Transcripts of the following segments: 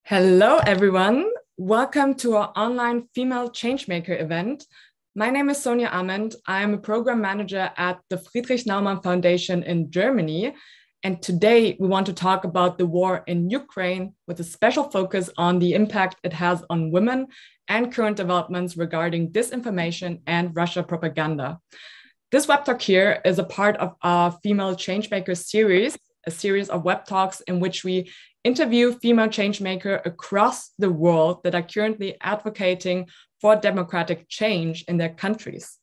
Hello, everyone. Welcome to our online Female Changemaker event. My name is Sonja Ament. I'm a program manager at the Friedrich-Naumann-Foundation in Germany. And today we want to talk about the war in Ukraine with a special focus on the impact it has on women and current developments regarding disinformation and Russia propaganda. This web talk here is a part of our Female Changemaker series, a series of web talks in which we interview female changemakers across the world that are currently advocating for democratic change in their countries.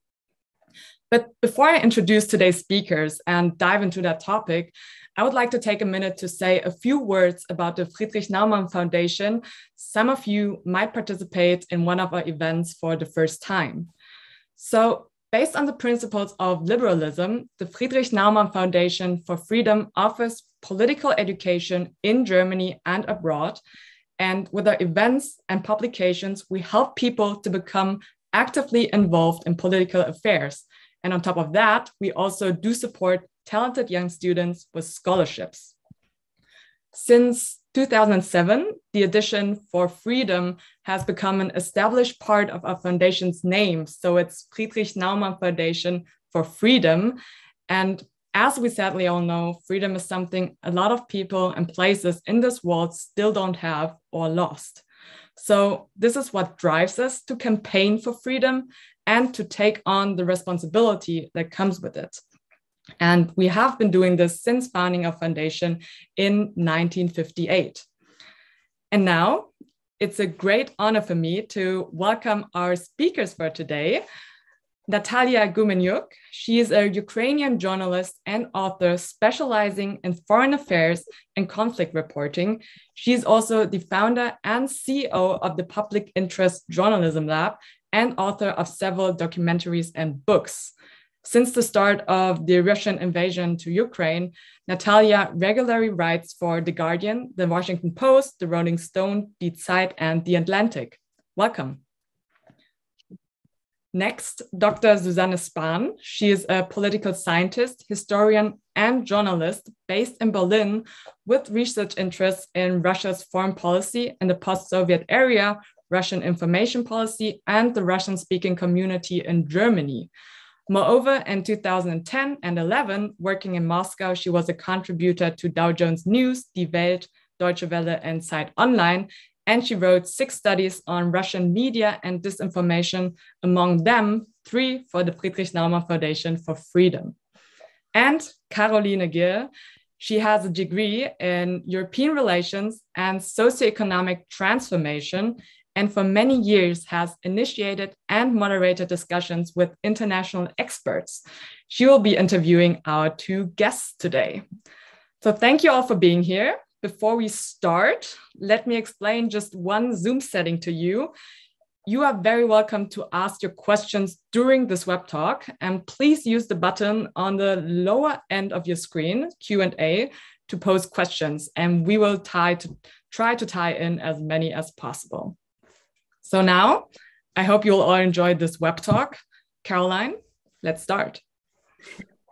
But before I introduce today's speakers and dive into that topic, I would like to take a minute to say a few words about the Friedrich-Naumann Foundation. Some of you might participate in one of our events for the first time. So, based on the principles of liberalism, the Friedrich-Naumann Foundation for Freedom offers political education in Germany and abroad. And with our events and publications, we help people to become actively involved in political affairs. And on top of that, we also do support talented young students with scholarships. Since 2007, the edition for freedom has become an established part of our foundation's name. So it's Friedrich-Naumann Foundation for Freedom. And as we sadly all know, freedom is something a lot of people and places in this world still don't have or lost. So this is what drives us to campaign for freedom and to take on the responsibility that comes with it. And we have been doing this since founding our foundation in 1958. And now it's a great honor for me to welcome our speakers for today. Nataliya Gumenyuk, she is a Ukrainian journalist and author specializing in foreign affairs and conflict reporting. She is also the founder and CEO of the Public Interest Journalism Lab and author of several documentaries and books. Since the start of the Russian invasion to Ukraine, Nataliya regularly writes for The Guardian, The Washington Post, The Rolling Stone, Die Zeit, and The Atlantic. Welcome. Next, Dr. Susanne Spahn. She is a political scientist, historian, and journalist based in Berlin with research interests in Russia's foreign policy in the post-Soviet area, Russian information policy, and the Russian-speaking community in Germany. Moreover, in 2010 and 11, working in Moscow, she was a contributor to Dow Jones News, Die Welt, Deutsche Welle, and Zeit Online, and she wrote 6 studies on Russian media and disinformation, among them 3 for the Friedrich-Naumann Foundation for Freedom. And Caroline Gill, she has a degree in European relations and socioeconomic transformation, and for many years has initiated and moderated discussions with international experts. She will be interviewing our 2 guests today. So thank you all for being here. Before we start, let me explain just one Zoom setting to you. You are very welcome to ask your questions during this web talk, and please use the button on the lower end of your screen, Q&A, to pose questions, and we will try to tie in as many as possible. So now, I hope you'll all enjoy this web talk. Caroline, let's start.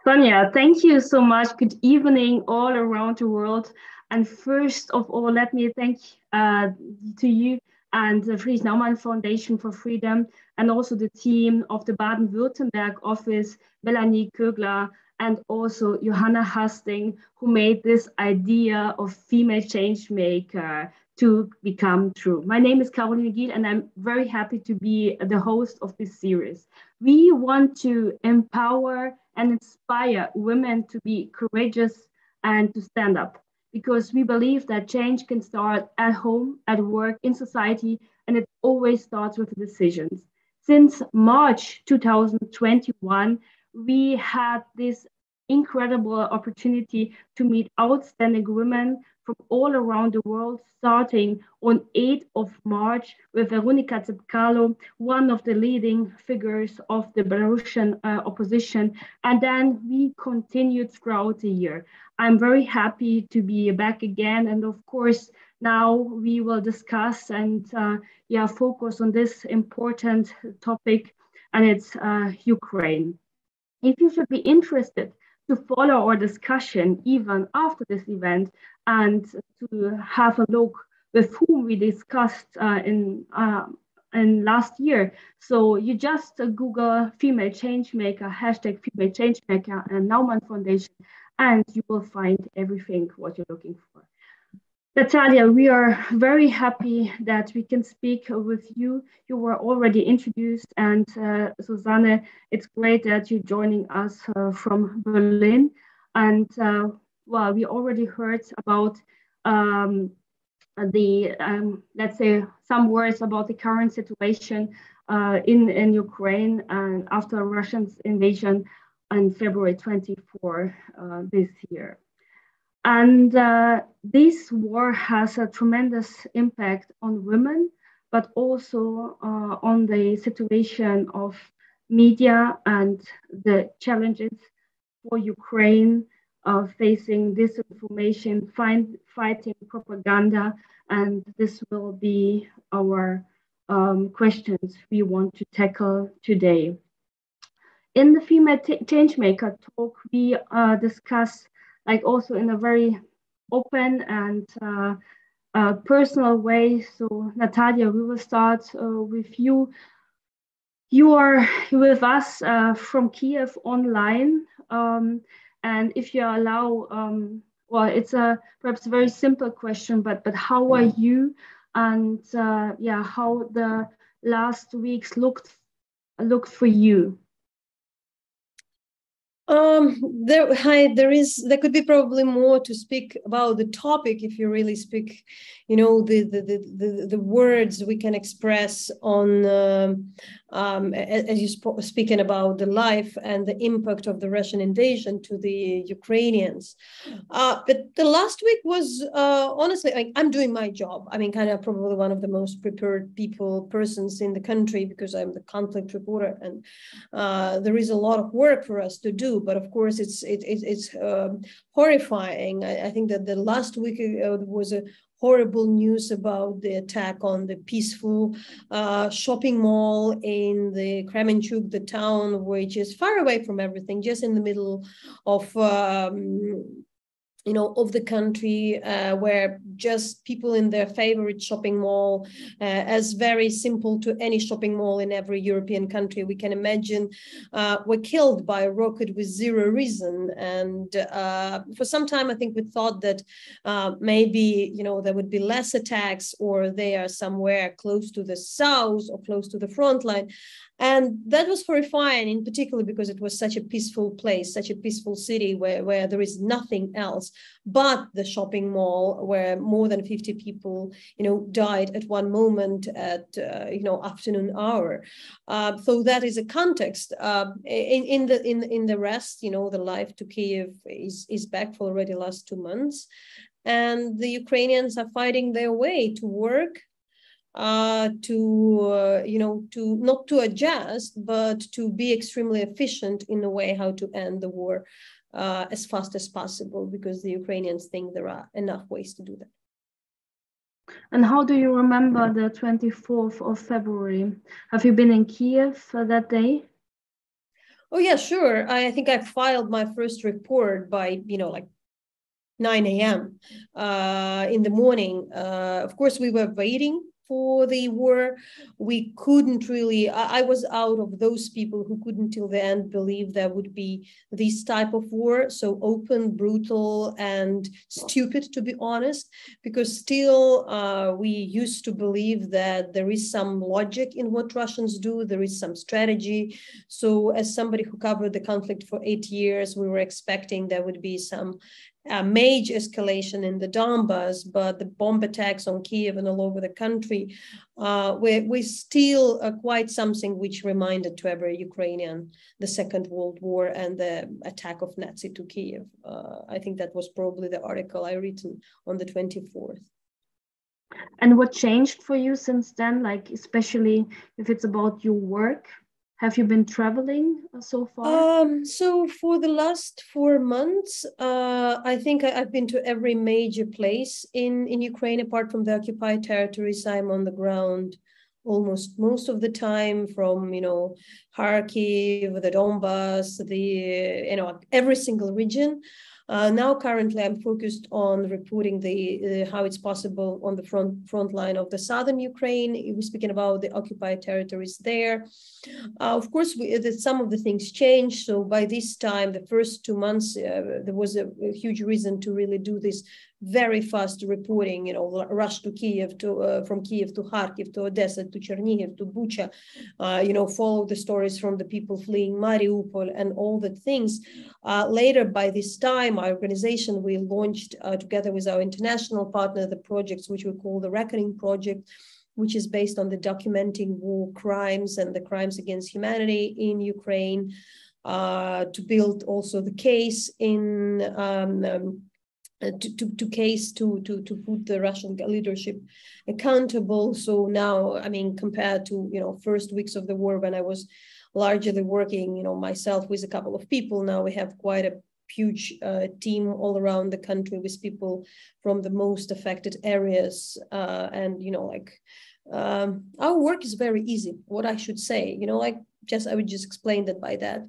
Sonja, thank you so much. Good evening all around the world. And first of all, let me thank to you and the Friedrich-Naumann Foundation for Freedom, and also the team of the Baden-Württemberg office, Melanie Kögler, and also Johanna Hastings, who made this idea of female change maker to become true. My name is Caroline Gill, and I'm very happy to be the host of this series. We want to empower and inspire women to be courageous and to stand up, because we believe that change can start at home, at work, in society, and it always starts with decisions. Since March 2021, we had this incredible opportunity to meet outstanding women from all around the world, starting on 8th of March with Veronika Tsepkalo, one of the leading figures of the Belarusian opposition. And then we continued throughout the year. I'm very happy to be back again. And of course, now we will discuss and focus on this important topic, and it's Ukraine. If you should be interested to follow our discussion even after this event and to have a look with whom we discussed in last year. So you just Google female changemaker, hashtag female changemaker and Naumann Foundation, and you will find everything what you're looking for. Nataliya, we are very happy that we can speak with you. You were already introduced, and Susanne, it's great that you're joining us from Berlin. And well, we already heard about let's say, some words about the current situation in Ukraine and after Russia's invasion on February 24 this year. And this war has a tremendous impact on women, but also on the situation of media and the challenges for Ukraine facing disinformation, fighting propaganda, and this will be our questions we want to tackle today. In the Female Changemaker talk, we discuss, like also in a very open and personal way. So Nataliya, we will start with you. You are with us from Kiev online. And if you allow, well, it's perhaps a very simple question, but how are you? And yeah, how the last weeks looked for you? There could be probably more to speak about the topic if you really speak, you know, the words we can express on as you speaking about the life and the impact of the Russian invasion to the Ukrainians. But the last week was honestly, I'm doing my job. I mean, kind of probably one of the most prepared persons in the country because I'm the conflict reporter, and there is a lot of work for us to do. But of course, it's horrifying. I think that the last week was a horrible news about the attack on the peaceful shopping mall in the Kremenchuk, the town which is far away from everything, just in the middle of of the country, where just people in their favorite shopping mall, as very simple to any shopping mall in every European country we can imagine, were killed by a rocket with zero reason. And for some time, I think we thought that maybe, there would be less attacks, or they are somewhere close to the south or close to the front line. And that was horrifying, in particular, because it was such a peaceful place, such a peaceful city where there is nothing else but the shopping mall, where more than 50 people, died at one moment at, afternoon hour. So that is a context. In the rest, the life to Kiev is back for already last 2 months. And the Ukrainians are fighting their way to work, to not to adjust, but to be extremely efficient in the way how to end the war as fast as possible, because the Ukrainians think there are enough ways to do that. And how do you remember the 24th of February? Have you been in Kiev that day? Oh, yeah, sure. I think I filed my first report by, like 9 a.m. In the morning. Of course, we were waiting for the war. We couldn't really, I was out of those people who couldn't till the end believe there would be this type of war, so open, brutal, and stupid, to be honest, because still we used to believe that there is some logic in what Russians do, there is some strategy. So as somebody who covered the conflict for 8 years, we were expecting there would be some major escalation in the Donbass, but the bomb attacks on Kiev and all over the country were still quite something which reminded to every Ukrainian the Second World War and the attack of Nazi to Kiev. I think that was probably the article I written on the 24th. And what changed for you since then, like especially if it's about your work? Have you been traveling so far? So for the last 4 months, I think I've been to every major place in Ukraine, apart from the occupied territories. I'm on the ground almost most of the time, from, Kharkiv, the Donbass, every single region. Now, currently, I'm focused on reporting the how it's possible on the front line of the southern Ukraine. We're speaking about the occupied territories there. Of course, some of the things changed. So by this time, the first 2 months, there was a huge reason to really do this very fast reporting, you know, rush to Kiev, from Kiev to Kharkiv, to Odessa, to Chernihiv, to Bucha, you know, follow the stories from the people fleeing Mariupol and all the things. Later, by this time, our organization, we launched together with our international partner, the projects which we call the Reckoning Project, which is based on the documenting war crimes and the crimes against humanity in Ukraine, to build also the case in to put the Russian leadership accountable. So now, I mean, compared to, you know, first weeks of the war when I was largely working, you know, myself with a couple of people, now we have quite a huge team all around the country with people from the most affected areas. And, you know, like our work is very easy, what I should say, you know, like I would just explain that by that.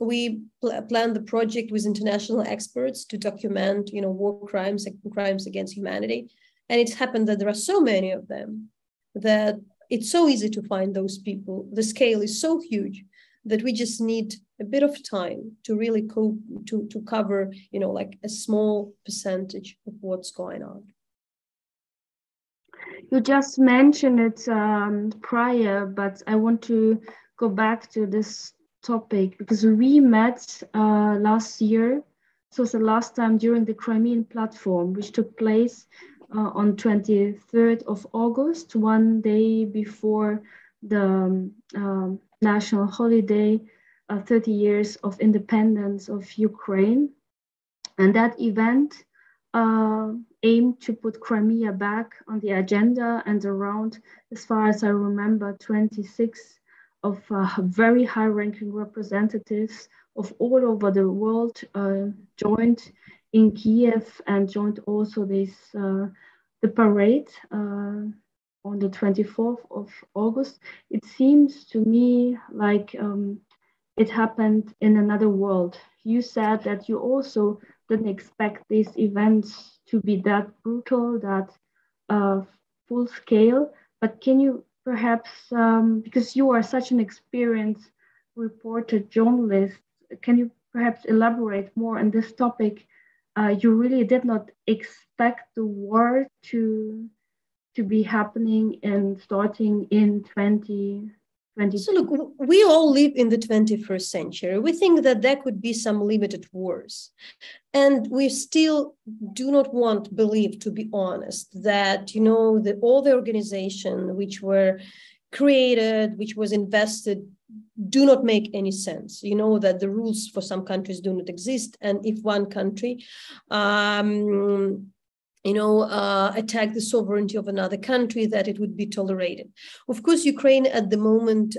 We planned the project with international experts to document, you know, war crimes and crimes against humanity. And it's happened that there are so many of them that it's so easy to find those people. The scale is so huge that we just need a bit of time to really to cover, you know, like a small percentage of what's going on. You just mentioned it prior, but I want to go back to this topic because we met last year. So it's the last time during the Crimean platform, which took place on 23rd of August, one day before the national holiday, 30 years of independence of Ukraine. And that event aimed to put Crimea back on the agenda, and around, as far as I remember, 26 of very high-ranking representatives of all over the world joined in Kiev and joined also this the parade on the 24th of August. It seems to me like it happened in another world. You said that you also didn't expect these events to be that brutal, that full scale, but can you perhaps, because you are such an experienced reporter, journalist, can you perhaps elaborate more on this topic? You really did not expect the war to be happening and starting in 2022. So look, we all live in the 21st century. We think that there could be some limited wars. And we still do not believe, to be honest, that, you know, all the organizations which were created, which was invested, do not make any sense. You know, that the rules for some countries do not exist. And if one country attack the sovereignty of another country, that it would be tolerated. Of course, Ukraine at the moment,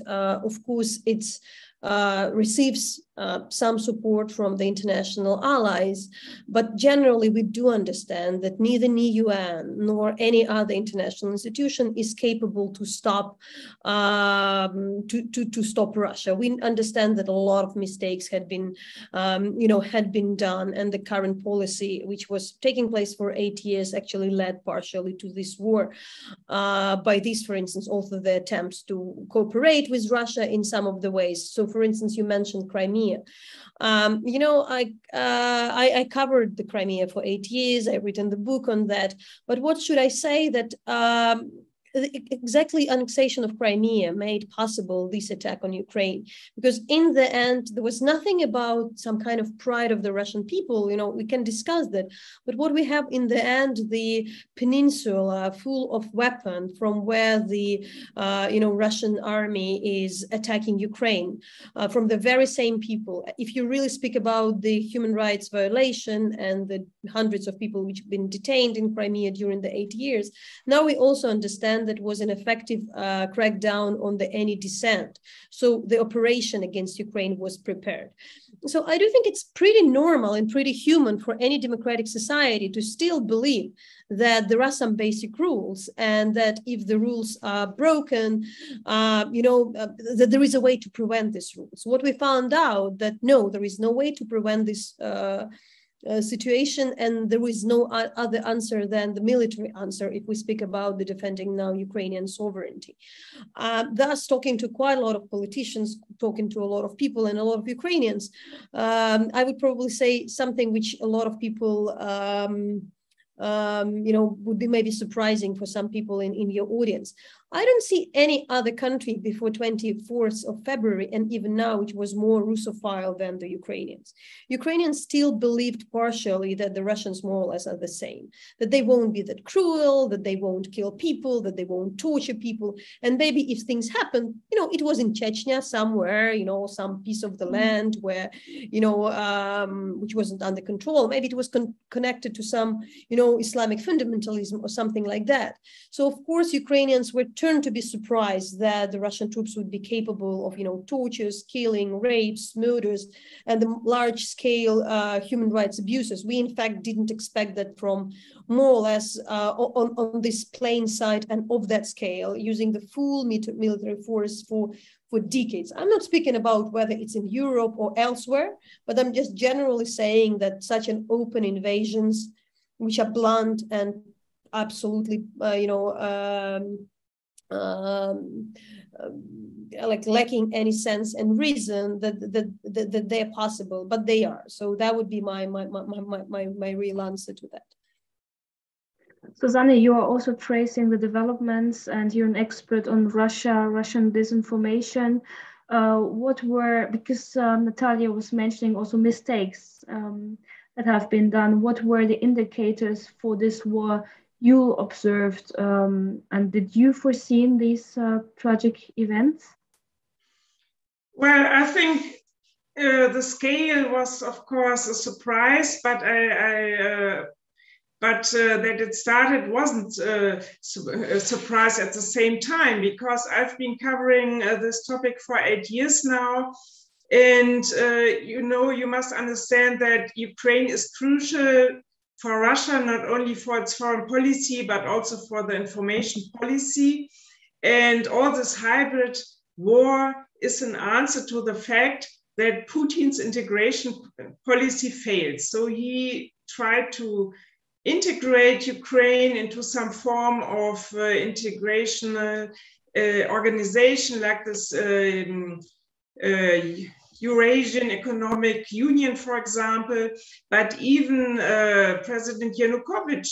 it's receives some support from the international allies, but generally we do understand that neither the UN nor any other international institution is capable to stop stop Russia. We understand that a lot of mistakes had been done, and the current policy, which was taking place for 8 years, actually led partially to this war. By this, for instance, also the attempts to cooperate with Russia in some of the ways. So, for instance, you mentioned Crimea. I covered the Crimea for 8 years. I've written the book on that. But what should I say that exactly annexation of Crimea made possible this attack on Ukraine? Because in the end, there was nothing about some kind of pride of the Russian people. You know, we can discuss that. But what we have in the end, the peninsula full of weapons from where the Russian army is attacking Ukraine, from the very same people. If you really speak about the human rights violation and the hundreds of people which have been detained in Crimea during the 8 years, now we also understand understand that was an effective crackdown on the any dissent. So the operation against Ukraine was prepared. So I do think it's pretty normal and pretty human for any democratic society to still believe that there are some basic rules, and that if the rules are broken, that there is a way to prevent these rules. What we found out that no, there is no way to prevent this situation, and there is no other answer than the military answer if we speak about the defending now Ukrainian sovereignty. Thus, talking to quite a lot of politicians, talking to a lot of people and a lot of Ukrainians, I would probably say something which a lot of people would be maybe surprising for some people in your audience. I don't see any other country before 24th of February, and even now, which was more Russophile than the Ukrainians. Ukrainians still believed partially that the Russians more or less are the same, that they won't be that cruel, that they won't kill people, that they won't torture people. And maybe if things happen, it was in Chechnya somewhere, some piece of the land where, which wasn't under control. Maybe it was connected to some, Islamic fundamentalism or something like that. So of course, Ukrainians were turned to be surprised that the Russian troops would be capable of, tortures, killing, rapes, murders, and the large-scale human rights abuses. We, in fact, didn't expect that from more or less on this plain side and of that scale, using the full military force for decades. I'm not speaking about whether it's in Europe or elsewhere, but I'm just generally saying that such an open invasions, which are blunt and absolutely, like lacking any sense and reason that they're possible, but they are. So that would be my real answer to that. Susanne, you are also tracing the developments, and you're an expert on Russian disinformation. Because Nataliya was mentioning also mistakes that have been done, what were the indicators for this war you observed, and did you foresee these tragic events? Well, I think the scale was, of course, a surprise, but that it started wasn't a surprise at the same time, because I've been covering this topic for 8 years now. And, you must understand that Ukraine is crucial for Russia, not only for its foreign policy, but also for the information policy. And all this hybrid war is an answer to the fact that Putin's integration policy failed. So he tried to integrate Ukraine into some form of integration organization like this Eurasian Economic Union, for example, but even President Yanukovych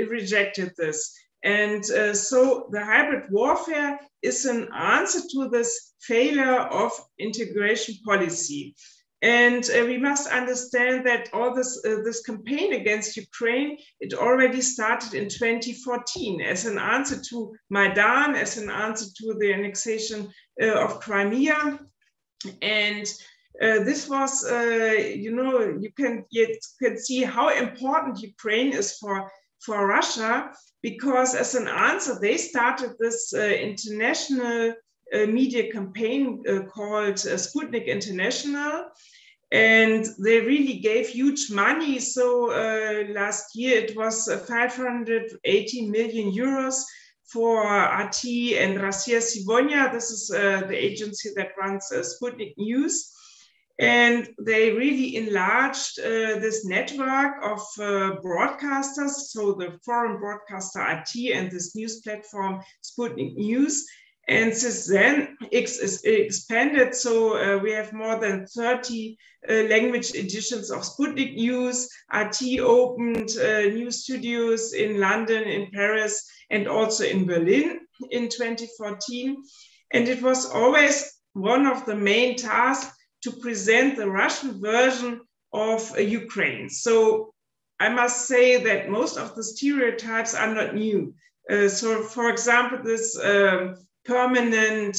rejected this. And so the hybrid warfare is an answer to this failure of integration policy. And we must understand that all this campaign against Ukraine, it already started in 2014 as an answer to Maidan, as an answer to the annexation of Crimea. And this was, you can see how important Ukraine is for Russia, because as an answer, they started this international media campaign called Sputnik International. And they really gave huge money. So last year it was 580 million euros for RT and Russia Sivonya. This is the agency that runs Sputnik News. And they really enlarged this network of broadcasters, so the foreign broadcaster RT and this news platform Sputnik News. And since then, it's expanded. So we have more than 30 language editions of Sputnik News. RT opened new studios in London, in Paris, and also in Berlin in 2014. And it was always one of the main tasks to present the Russian version of Ukraine. So I must say that most of the stereotypes are not new. So for example, this permanent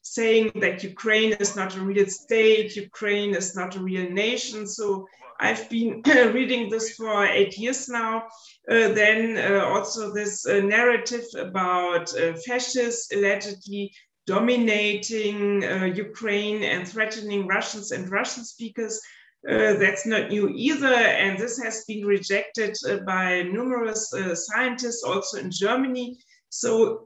saying that Ukraine is not a real state, Ukraine is not a real nation. So I've been reading this for 8 years now. Then also this narrative about fascists allegedly dominating Ukraine and threatening Russians and Russian speakers. That's not new either, and this has been rejected by numerous scientists also in Germany. So,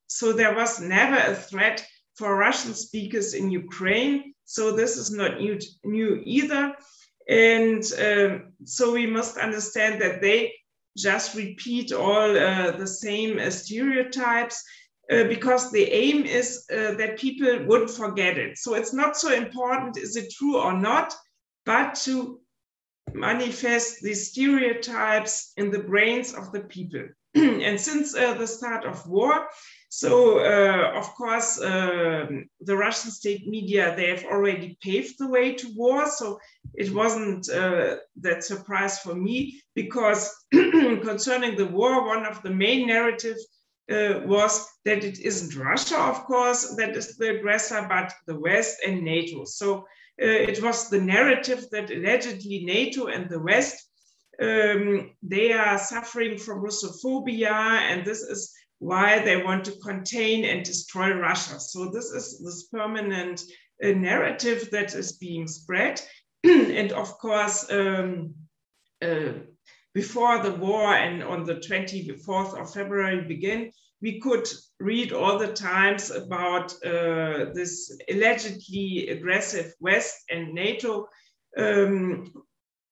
so there was never a threat for Russian speakers in Ukraine. So this is not new either. And so we must understand that they just repeat all the same stereotypes because the aim is that people wouldn't forget it. So it's not so important, is it true or not, but to manifest these stereotypes in the brains of the people. And since the start of war, so of course, the Russian state media, they have already paved the way to war. So it wasn't that surprise for me, because concerning the war, one of the main narratives was that it isn't Russia, of course, that is the aggressor, but the West and NATO. So it was the narrative that allegedly NATO and the West, they are suffering from Russophobia, and this is why they want to contain and destroy Russia. So this is this permanent narrative that is being spread. And of course, before the war and on the 24th of February began, we could read all the times about this allegedly aggressive West and NATO,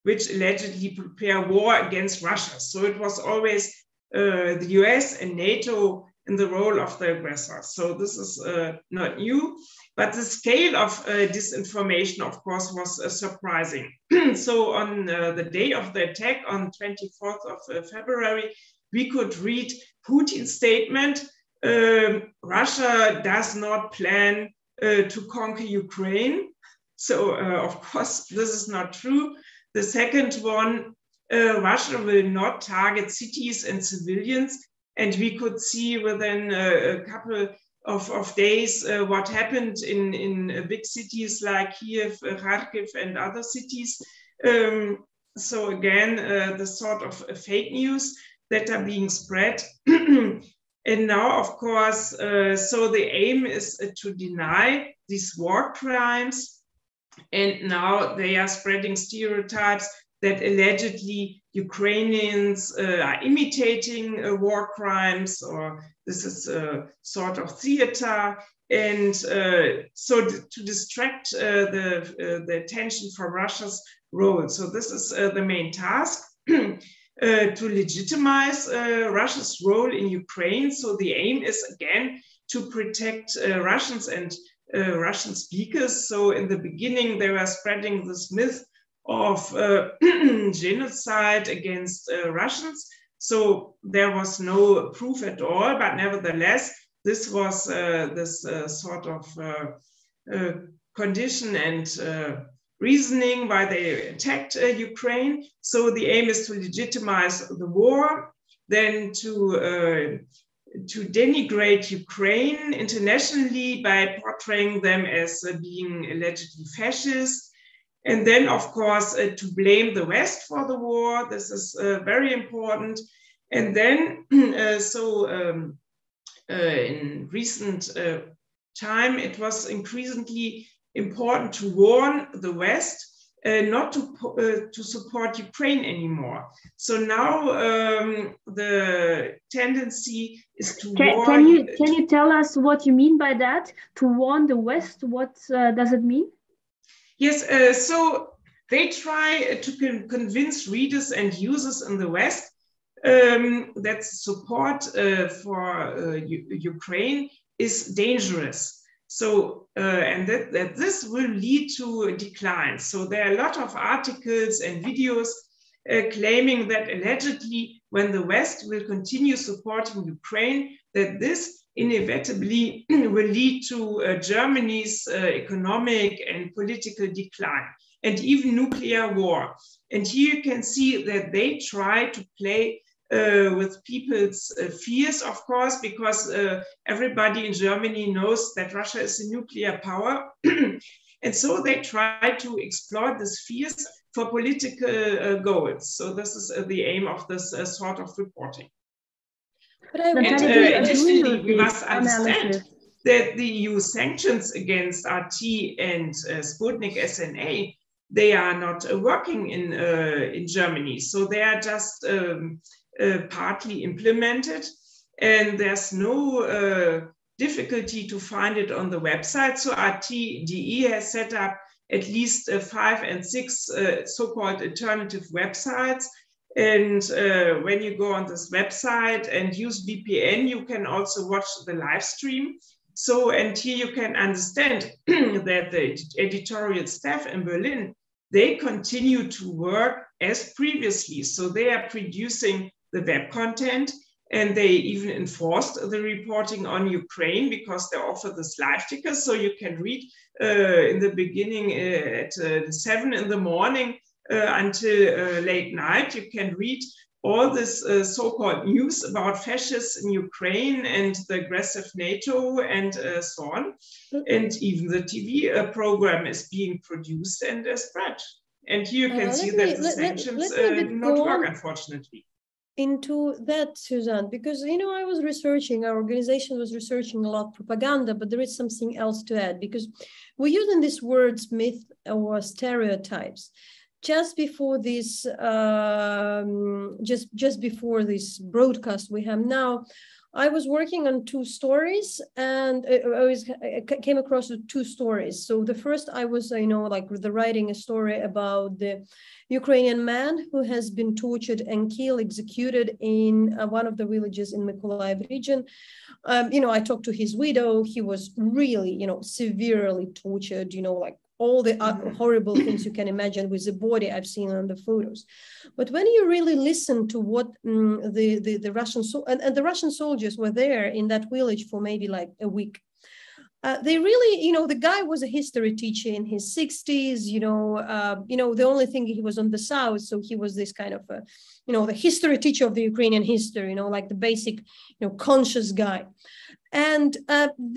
which allegedly prepare war against Russia. So it was always the US and NATO in the role of the aggressor. So this is not new, but the scale of disinformation, of course, was surprising. So on the day of the attack on 24th of February, we could read Putin's statement, Russia does not plan to conquer Ukraine. So of course, this is not true. The second one, Russia will not target cities and civilians. And we could see within a couple of days what happened in big cities like Kiev, Kharkiv, and other cities. So again, the sort of fake news that are being spread. And now, of course, so the aim is to deny these war crimes. And now they are spreading stereotypes that allegedly Ukrainians are imitating war crimes, or this is a sort of theater. And so to distract the attention from Russia's role. So this is the main task, to legitimize Russia's role in Ukraine. So the aim is, again, to protect Russians and Russian speakers. So in the beginning, they were spreading this myth of genocide against Russians. So there was no proof at all, but nevertheless, this was this sort of condition and reasoning why they attacked Ukraine. So the aim is to legitimize the war, then to denigrate Ukraine internationally by portraying them as being allegedly fascist. And then, of course, to blame the West for the war. This is very important. And then, in recent time, it was increasingly important to warn the West not to support Ukraine anymore. So now the tendency is to warn. Can you tell us what you mean by that? To warn the West, what does it mean? Yes, so they try to convince readers and users in the West that support for Ukraine is dangerous. So, and that this will lead to a decline. So there are a lot of articles and videos claiming that allegedly when the West will continue supporting Ukraine, that this inevitably will lead to Germany's economic and political decline and even nuclear war. And here you can see that they try to play with people's fears, of course, because everybody in Germany knows that Russia is a nuclear power. And so they try to exploit these fears for political goals. So this is the aim of this sort of reporting. But additionally, we must understand that the EU sanctions against RT and Sputnik SNA, they are not working in Germany. So they are just partly implemented, and there's no difficulty to find it on the website. So RT-DE has set up at least 5 and 6 so-called alternative websites. And when you go on this website and use VPN, you can also watch the live stream. So, and here you can understand that the editorial staff in Berlin, they continue to work as previously. So they are producing the web content, and they even enforced the reporting on Ukraine because they offer this live ticker. So you can read in the beginning at 7 in the morning until late night. You can read all this so-called news about fascists in Ukraine and the aggressive NATO and so on. And even the TV program is being produced and spread. And here you can see that the sanctions do not work, unfortunately. Into that, Suzanne, because, you know, I was researching, our organization was researching a lot propaganda, but there is something else to add, because we're using these words, myth or stereotypes. Just before this, just before this broadcast we have now, I was working on 2 stories, and I came across 2 stories. So the first, I was, you know, like writing a story about the Ukrainian man who has been tortured and killed, executed in one of the villages in Mykolaiv region. You know, I talked to his widow. He was really, you know, severely tortured, you know, like all the horrible things you can imagine with the body I've seen on the photos. But when you really listen to what the Russian, and the Russian soldiers were there in that village for maybe like a week, they really, you know, the guy was a history teacher in his 60s, you know, the only thing he was on the south. So he was this kind of, you know, the history teacher of the Ukrainian history, you know, like the basic, you know, conscious guy. And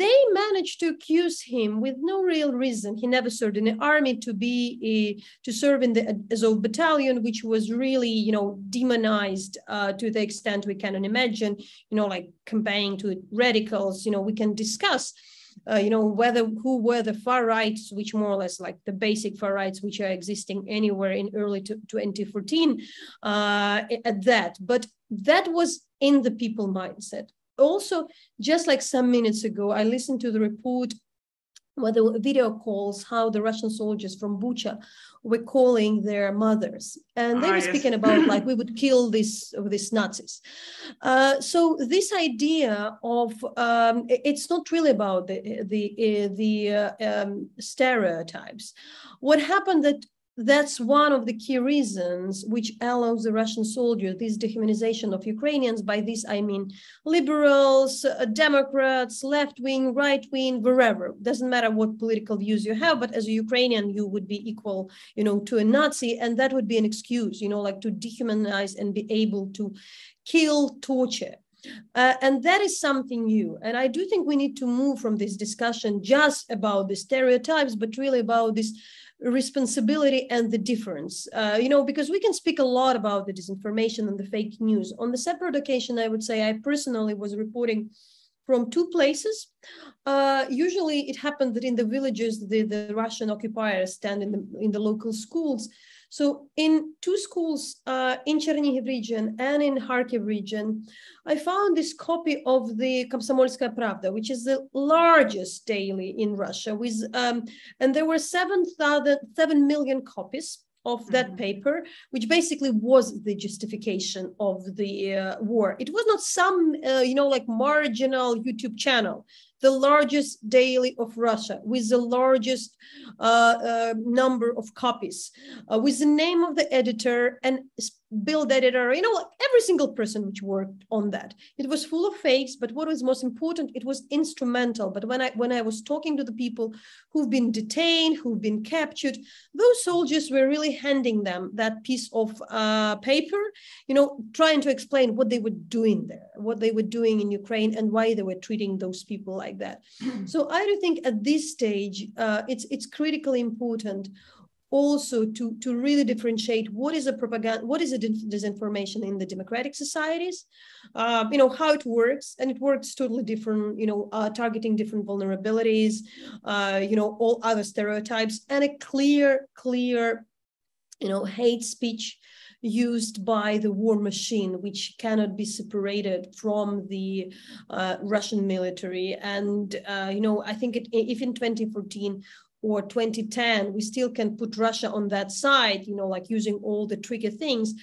they managed to accuse him with no real reason. He never served in the army to serve in the Azov battalion, which was really, you know, demonized to the extent we can imagine, you know, like comparing to radicals. You know, we can discuss, you know, who were the far rights, which more or less like the basic far rights, which are existing anywhere in early 2014 at that. But that was in the people mindset. Also, just like some minutes ago, I listened to the report where the video calls how the Russian soldiers from Bucha were calling their mothers. And they were speaking about like, we would kill these Nazis. So this idea of, it's not really about the stereotypes. What happened that's one of the key reasons which allows the Russian soldiers, this dehumanization of Ukrainians. By this, I mean liberals, Democrats, left-wing, right-wing, wherever. Doesn't matter what political views you have, but as a Ukrainian, you would be equal, you know, to a Nazi, and that would be an excuse, you know, like to dehumanize and be able to kill, torture. And that is something new. And I do think we need to move from this discussion just about the stereotypes, but really about this responsibility and the difference, you know, because we can speak a lot about the disinformation and the fake news. On the separate occasion, I would say I personally was reporting from 2 places. Usually it happened that in the villages, the Russian occupiers stand in the local schools. So in 2 schools in Chernihiv region and in Kharkiv region, I found this copy of the Komsomolskaya Pravda, which is the largest daily in Russia, with and there were 7 million copies of that paper, which basically was the justification of the war. It was not some, you know, like marginal YouTube channel. The largest daily of Russia, with the largest number of copies, with the name of the editor and build editor, you know, like every single person which worked on that. It was full of fakes, but what was most important, it was instrumental. But when I was talking to the people who've been detained, who've been captured, those soldiers were really handing them that piece of paper, you know, trying to explain what they were doing there, what they were doing in Ukraine, and why they were treating those people like that. So I do think at this stage, it's critically important also to really differentiate what is a propaganda, what is a disinformation in the democratic societies, how it works, and it works totally different, targeting different vulnerabilities, all other stereotypes, and a clear, hate speech used by the war machine, which cannot be separated from the Russian military. And, I think if in 2014 or 2010, we still can put Russia on that side, like using all the tricky things,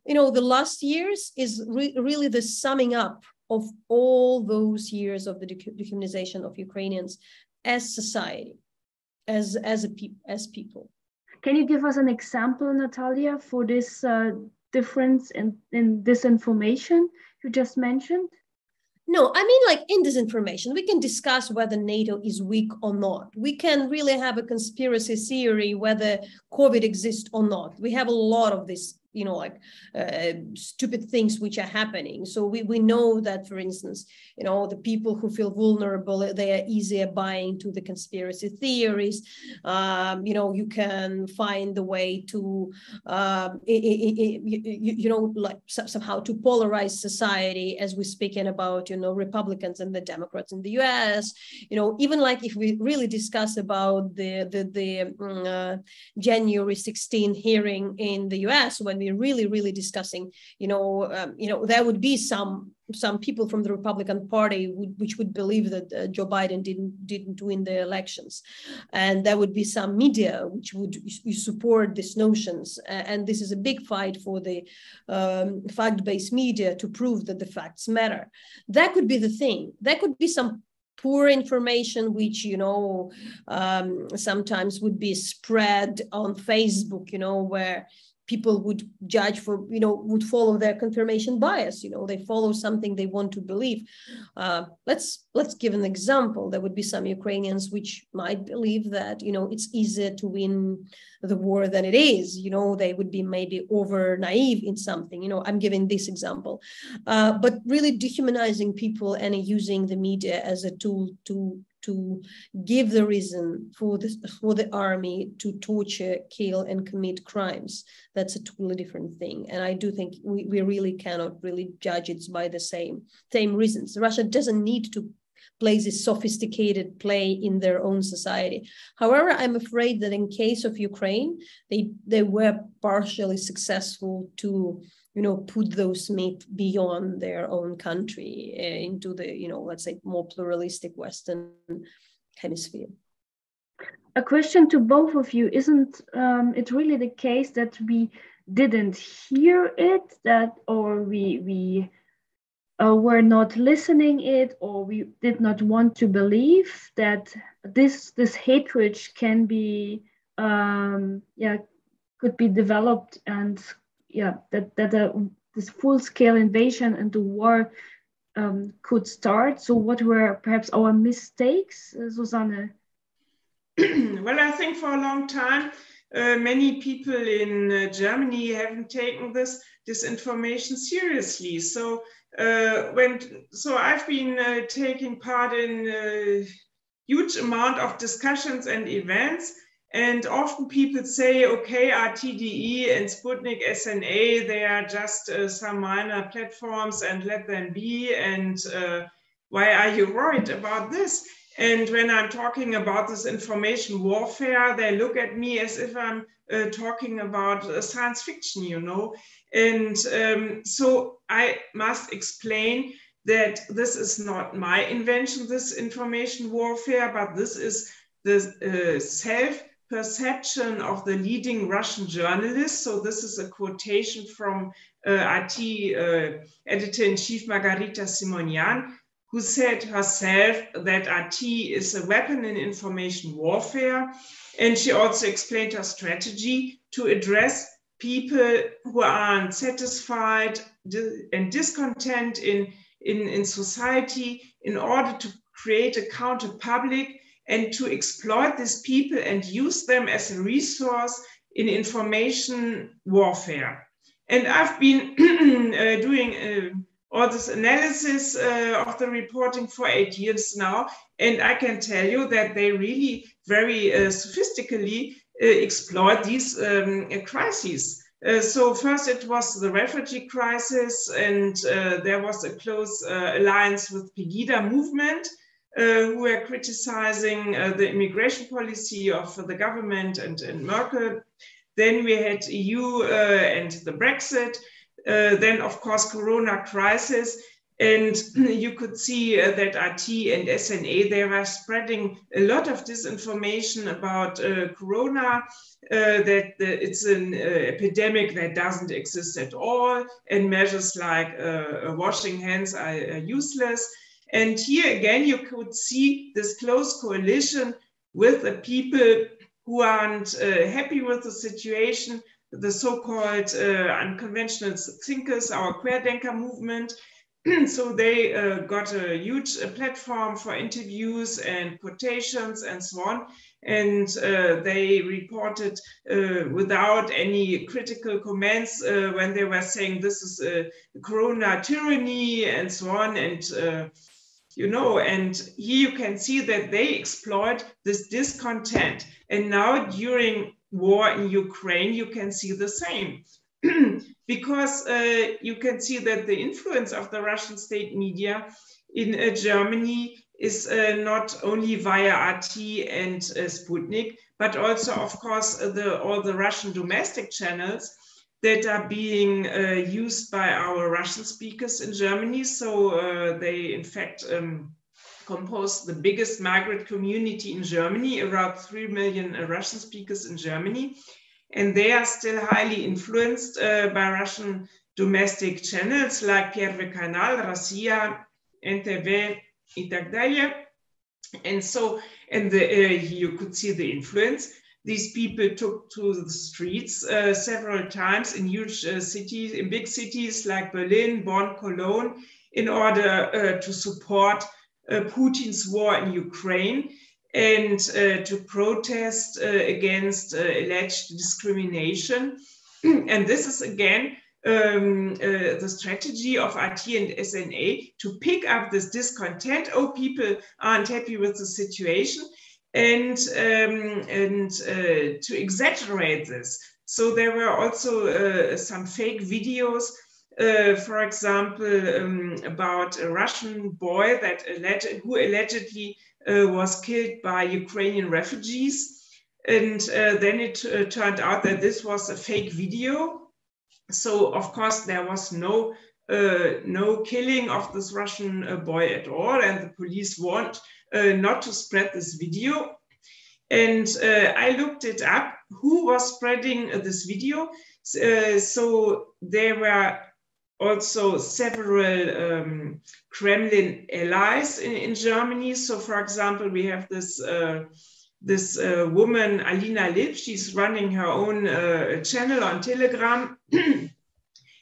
the last years is really the summing up of all those years of the dehumanization of Ukrainians as society, as people. Can you give us an example, Nataliya, for this difference in disinformation you just mentioned? No, I mean, like in disinformation, we can discuss whether NATO is weak or not. We can really have a conspiracy theory whether COVID exists or not. We have a lot of this, stupid things which are happening. So we know that, for instance, the people who feel vulnerable, they are easier buying to the conspiracy theories. You can find the way to, somehow to polarize society, as we're speaking about, Republicans and the Democrats in the US. Even like if we really discuss about the January 16 hearing in the US, when we're really discussing, there would be some people from the Republican Party which would believe that Joe Biden didn't win the elections, and there would be some media which would support these notions. And this is a big fight for the fact-based media to prove that the facts matter. That could be the thing. There could be some poor information which sometimes would be spread on Facebook, where people would judge for, would follow their confirmation bias. They follow something they want to believe. Let's give an example. There would be some Ukrainians which might believe that, it's easier to win the war than it is. They would be maybe over naive in something. I'm giving this example, but really dehumanizing people and using the media as a tool to give the reason for the army to torture, kill, and commit crimes. That's a totally different thing. And I do think we really cannot really judge it by the same reasons. Russia doesn't need to play this sophisticated play in their own society. However, I'm afraid that in case of Ukraine, they were partially successful to put those myths beyond their own country into the, let's say, more pluralistic Western hemisphere. A question to both of you: isn't it really the case that we didn't hear it, or we were not listening it, or we did not want to believe that this hatred can be could be developed, and this full-scale invasion and the war could start? So what were perhaps our mistakes, Susanne? Well, I think for a long time, many people in Germany haven't taken this information seriously. So I've been taking part in a huge amount of discussions and events. And often people say, okay, RTDE and Sputnik SNA, they are just some minor platforms and let them be. And why are you worried about this? And when I'm talking about this information warfare, they look at me as if I'm talking about science fiction, And so I must explain that this is not my invention, this information warfare, but this is the self-perception of the leading Russian journalists. So this is a quotation from RT editor-in-chief Margarita Simonyan, who said herself that RT is a weapon in information warfare. And she also explained her strategy to address people who are unsatisfied and discontent in society in order to create a counter-public and to exploit these people and use them as a resource in information warfare. And I've been doing all this analysis of the reporting for 8 years now, and I can tell you that they really very sophisticatedly exploit these crises. So first it was the refugee crisis, and there was a close alliance with Pegida movement, who were criticizing the immigration policy of the government and Merkel. Then we had EU and the Brexit. Then, of course, Corona crisis. And you could see that RT and SNA, they were spreading a lot of disinformation about Corona, that it's an epidemic that doesn't exist at all, and measures like washing hands are useless. And here again, you could see this close coalition with the people who aren't happy with the situation, the so-called unconventional thinkers, our Querdenker movement. So they got a huge platform for interviews and quotations and so on. And they reported without any critical comments when they were saying this is a Corona tyranny and so on. And, you know, and here you can see that they exploit this discontent. And now during war in Ukraine, you can see the same. Because you can see that the influence of the Russian state media in Germany is not only via RT and Sputnik, but also, of course, all the Russian domestic channels that are being used by our Russian speakers in Germany. So they, in fact, compose the biggest migrant community in Germany, around 3 million Russian speakers in Germany. And they are still highly influenced by Russian domestic channels like Первый канал, Россия, NTV, и так далее. And so, you could see the influence. These people took to the streets several times in huge cities, in big cities like Berlin, Bonn, Cologne, in order to support Putin's war in Ukraine, and to protest against alleged discrimination. And this is again the strategy of RT and SNA to pick up this discontent. Oh, people aren't happy with the situation, and to exaggerate this. So there were also some fake videos, for example, about a Russian boy that who allegedly was killed by Ukrainian refugees. And then it turned out that this was a fake video. So, of course, there was no killing of this Russian boy at all. And the police warned not to spread this video. And I looked it up, who was spreading this video. So there were also several Kremlin allies in Germany. So, for example, we have this woman, Alina Lip. She's running her own channel on Telegram.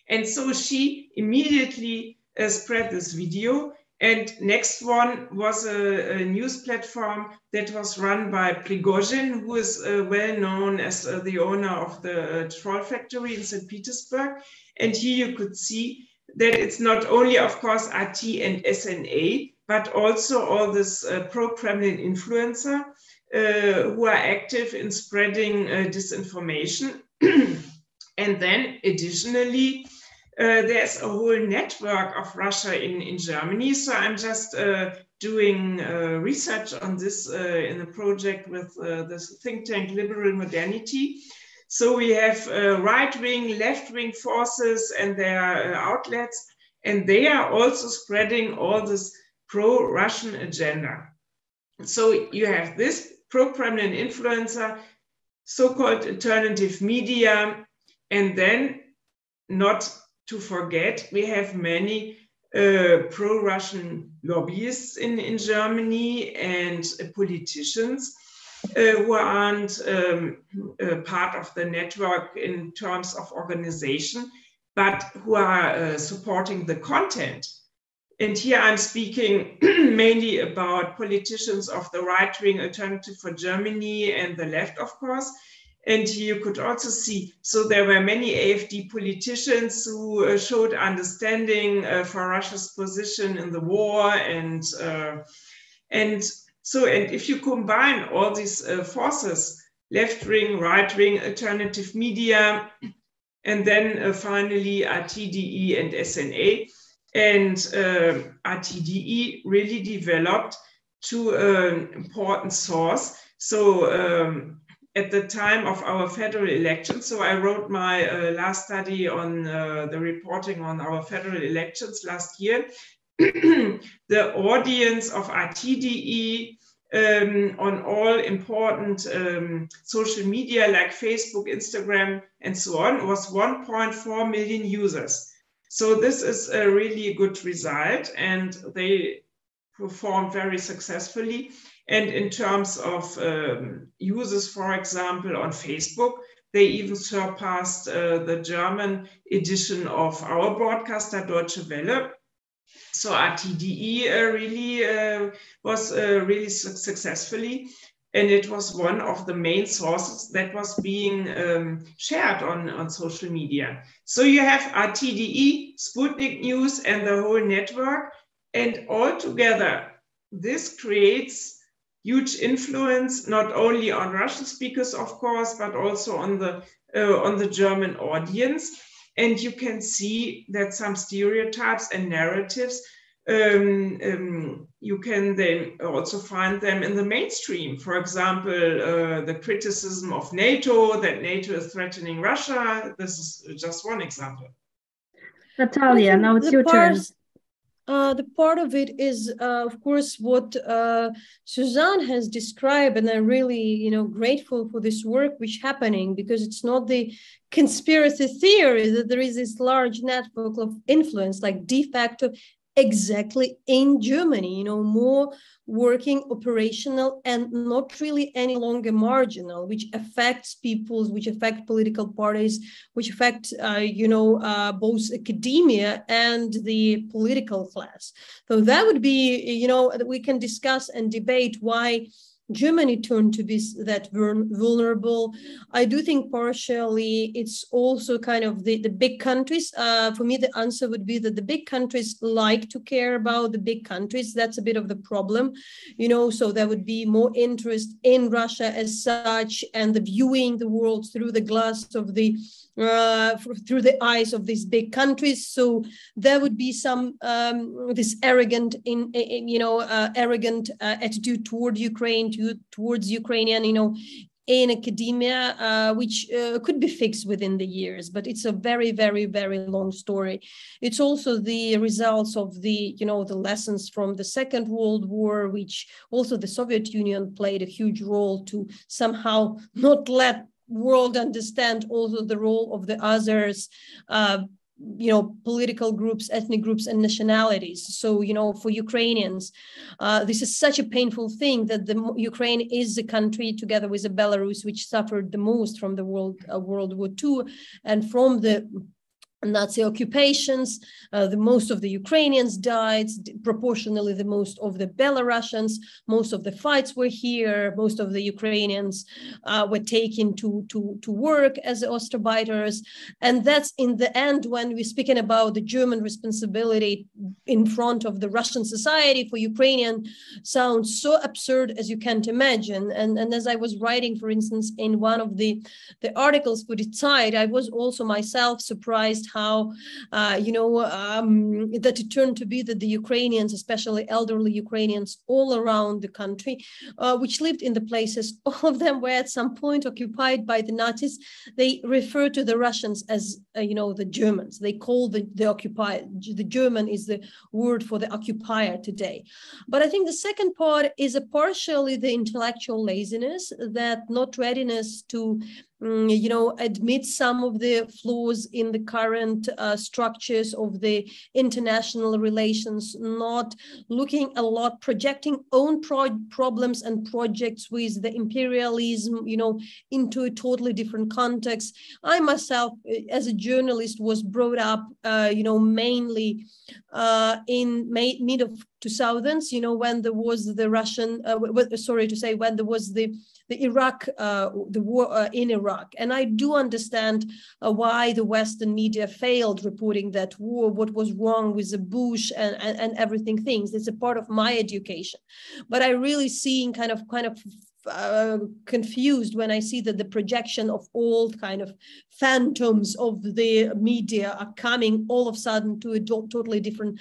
And so she immediately spread this video. And next one was a news platform that was run by Prigozhin, who is well known as the owner of the troll factory in St. Petersburg. And here you could see that it's not only, of course, RT and SNA, but also all this pro-Kremlin influencer who are active in spreading disinformation. And then additionally, there's a whole network of Russia in Germany. So I'm just doing research on this in a project with this think tank Liberal Modernity. So we have right-wing, left-wing forces and their outlets, and they are also spreading all this pro-Russian agenda. So you have this pro-Kremlin influencer, so-called alternative media, and then, not to forget, we have many pro-Russian lobbyists in Germany and politicians who aren't part of the network in terms of organization, but who are supporting the content. And here I'm speaking mainly about politicians of the right-wing Alternative for Germany and the left, of course. And here you could also see, so there were many AfD politicians who showed understanding for Russia's position in the war. And if you combine all these forces, left-wing, right-wing, alternative media, and then finally RTDE and SNA. And RTDE really developed to an important source. So at the time of our federal elections, so I wrote my last study on the reporting on our federal elections last year, the audience of RTDE on all important social media like Facebook, Instagram, and so on was 1.4 million users. So this is a really good result, and they performed very successfully. And in terms of users, for example, on Facebook, they even surpassed the German edition of our broadcaster Deutsche Welle. So RTDE really was really successfully, and it was one of the main sources that was being shared on social media. So you have RTDE, Sputnik News, and the whole network, and all together, this creates huge influence, not only on Russian speakers, of course, but also on the German audience. And you can see that some stereotypes and narratives, you can then also find them in the mainstream. For example, the criticism of NATO, that NATO is threatening Russia. This is just one example. Natalia, now it's your turn. The part of it is, of course, what Suzanne has described, and I'm really, grateful for this work which is happening, because it's not the conspiracy theory that there is this large network of influence, like de facto, exactly in Germany, more working, operational, and not really any longer marginal, which affects peoples, which affect political parties, which affect, both academia and the political class. So that would be, we can discuss and debate why Germany turned to be that vulnerable. I do think partially it's also kind of the big countries. For me, the answer would be that the big countries like to care about the big countries. That's a bit of the problem, so there would be more interest in Russia as such, and the viewing the world through the glass of through the eyes of these big countries. So there would be some this arrogant attitude toward Ukraine, towards Ukrainian, in academia, which could be fixed within the years, but it's a very, very, very long story. It's also the results of the lessons from the Second World War, which also the Soviet Union played a huge role to somehow not let world understand also the role of the others, political groups, ethnic groups, and nationalities. So, for Ukrainians, this is such a painful thing that Ukraine is the country, together with Belarus, which suffered the most from the World War II and from the Nazi occupations. The most of the Ukrainians died, proportionally the most of the Belarusians. Most of the fights were here. Most of the Ukrainians were taken to work as Ostarbeiters. And that's in the end, when we're speaking about the German responsibility in front of the Russian society for Ukrainian, sounds so absurd as you can't imagine. And as I was writing, for instance, in one of the articles for the Zeit, I was also myself surprised how, that it turned to be that the Ukrainians, especially elderly Ukrainians all around the country, which lived in the places, all of them were at some point occupied by the Nazis. They refer to the Russians as, the Germans. They call the occupier, the German is the word for the occupier today. But I think the second part is partially the intellectual laziness, that not readiness to admit some of the flaws in the current structures of the international relations, not looking a lot, projecting own problems and projects with the imperialism, into a totally different context. I myself, as a journalist, was brought up, mainly in mid of 2000s, when there was the Russian, when there was the Iraq, the war in Iraq. And I do understand why the Western media failed reporting that war, what was wrong with the Bush and everything things. It's a part of my education. But I really seeing kind of confused when I see that the projection of old kind of phantoms of the media are coming all of a sudden to a totally different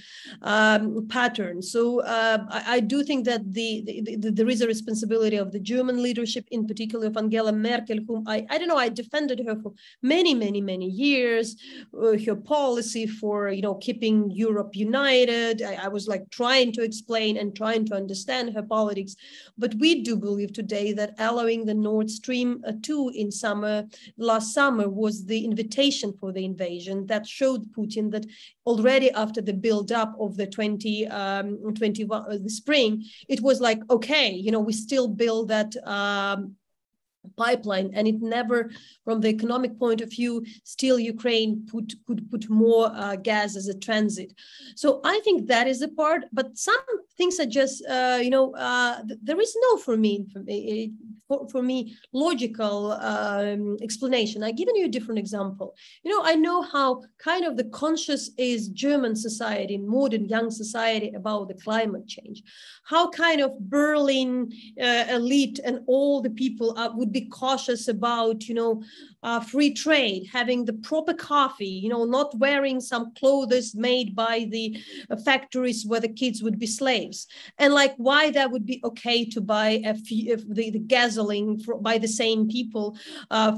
pattern. So I do think that there is a responsibility of the German leadership, in particular of Angela Merkel, whom I don't know, I defended her for many years, her policy for, keeping Europe united. I was like trying to explain and trying to understand her politics. But we do believe today that allowing the Nord Stream 2 in last summer was the invitation for the invasion that showed Putin that already after the build-up of the 2021 the spring, it was like, okay, we still build that pipeline, and it never, from the economic point of view, still Ukraine could put more gas as a transit. So I think that is a part, but some things are just, there is no, for me, logical explanation. I've given you a different example. I know how kind of the conscious is German society, modern young society about the climate change, how kind of Berlin elite and all the people would be cautious about, free trade, having the proper coffee, not wearing some clothes made by the factories where the kids would be slaves. And like why that would be okay to buy the gasoline by the same people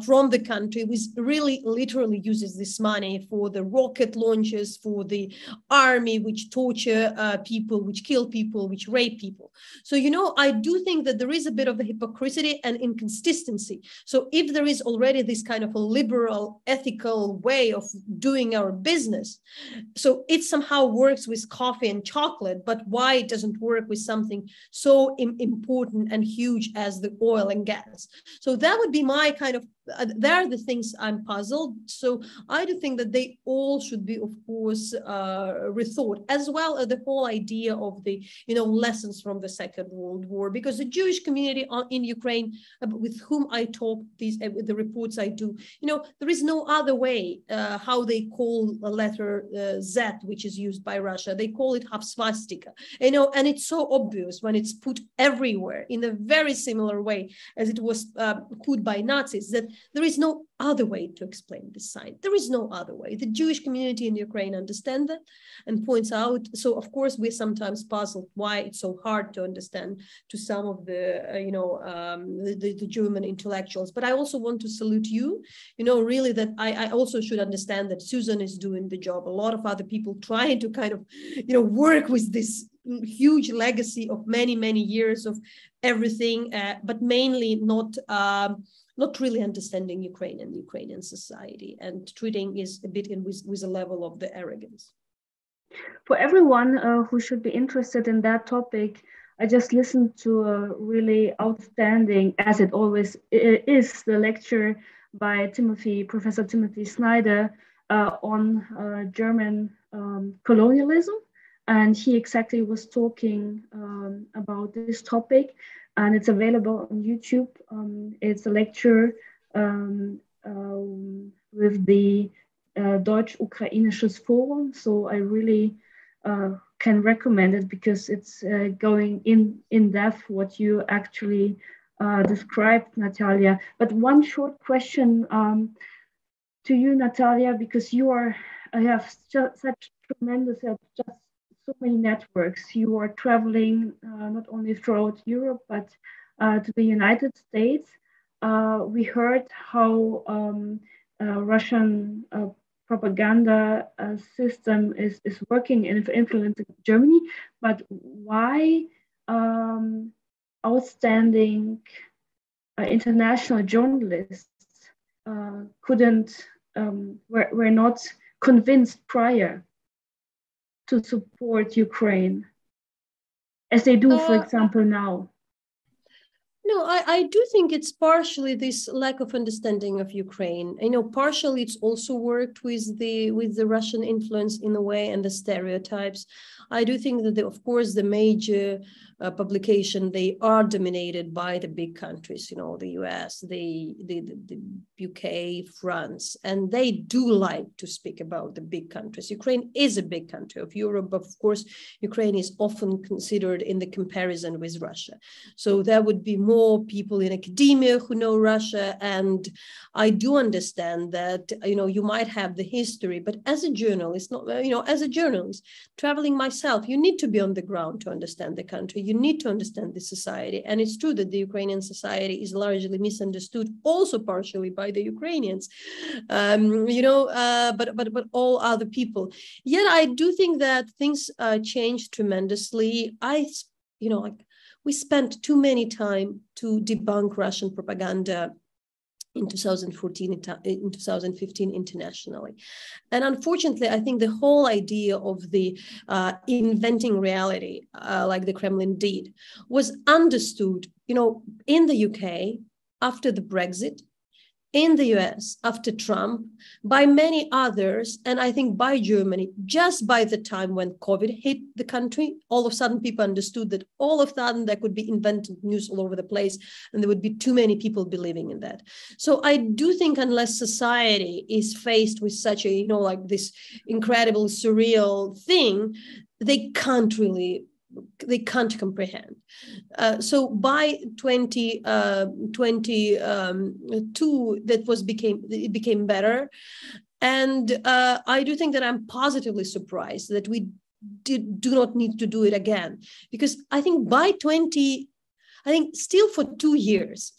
from the country, which really literally uses this money for the rocket launches, for the army, which torture people, which kill people, which rape people. So, I do think that there is a bit of a hypocrisy and inconsistency. So if there is already this kind of a liberal, ethical way of doing our business, so it somehow works with coffee and chocolate, but why it doesn't work with something so important and huge as the oil and gas? So that would be my kind of, there are the things I'm puzzled. So I do think that they all should be, of course, rethought, as well as the whole idea of the, lessons from the Second World War, because the Jewish community in Ukraine, with whom I talk, with the reports I do, there is no other way how they call a letter Z, which is used by Russia. They call it half swastika, and it's so obvious when it's put everywhere in a very similar way as it was put by Nazis, that there is no other way to explain this sign. There is no other way. The Jewish community in Ukraine understands that and points out. So of course we're sometimes puzzled why it's so hard to understand to some of the, the German intellectuals. But I also want to salute you, really that I also should understand that Susan is doing the job. A lot of other people trying to kind of, work with this huge legacy of many years of everything, but mainly not really understanding Ukrainian society, and treating is a bit with a level of the arrogance. For everyone who should be interested in that topic, I just listened to a really outstanding, as it always is, the lecture by Professor Timothy Snyder on German colonialism. And he exactly was talking about this topic, and it's available on YouTube. It's a lecture with the Deutsch-Ukrainisches Forum. So I really can recommend it, because it's going in depth what you actually described, Nataliya. But one short question to you, Nataliya, because I have such tremendous, just so many networks. You are traveling not only throughout Europe, but to the United States. We heard how Russian propaganda system is working and influencing Germany, but why outstanding international journalists were not convinced prior to support Ukraine, as they do, for example, now? No, I do think it's partially this lack of understanding of Ukraine. Partially it's also worked with the Russian influence in a way, and the stereotypes. I do think that, of course, the major publication, they are dominated by the big countries, the US, the UK, France, and they do like to speak about the big countries. Ukraine is a big country of Europe, but of course, Ukraine is often considered in the comparison with Russia. So that would be more nor people in academia who know Russia. And I do understand that, you might have the history, but as a journalist, as a journalist traveling myself, you need to be on the ground to understand the country. You need to understand the society. And it's true that the Ukrainian society is largely misunderstood, also partially by the Ukrainians, but all other people. Yet I do think that things changed tremendously. We spent too many time to debunk Russian propaganda in 2014, in 2015 internationally. And unfortunately, I think the whole idea of the inventing reality, like the Kremlin did, was understood, in the UK after the Brexit, in the US after Trump, by many others, and I think by Germany, just by the time when COVID hit the country. All of a sudden people understood that all of a sudden there could be invented news all over the place, and there would be too many people believing in that. So I do think unless society is faced with such a, this incredible, surreal thing, they can't comprehend. So by 2022, it became better. And I do think that I'm positively surprised that we do not need to do it again. Because I think still for 2 years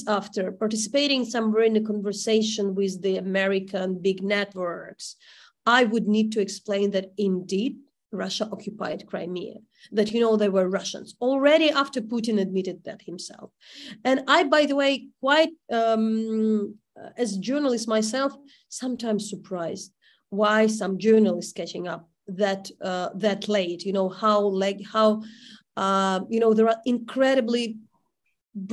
after participating somewhere in a conversation with the American big networks, I would need to explain that indeed, Russia occupied Crimea, that, they were Russians, already after Putin admitted that himself. And I, by the way, quite, as a journalist myself, sometimes surprised why some journalists catching up that late, there are incredibly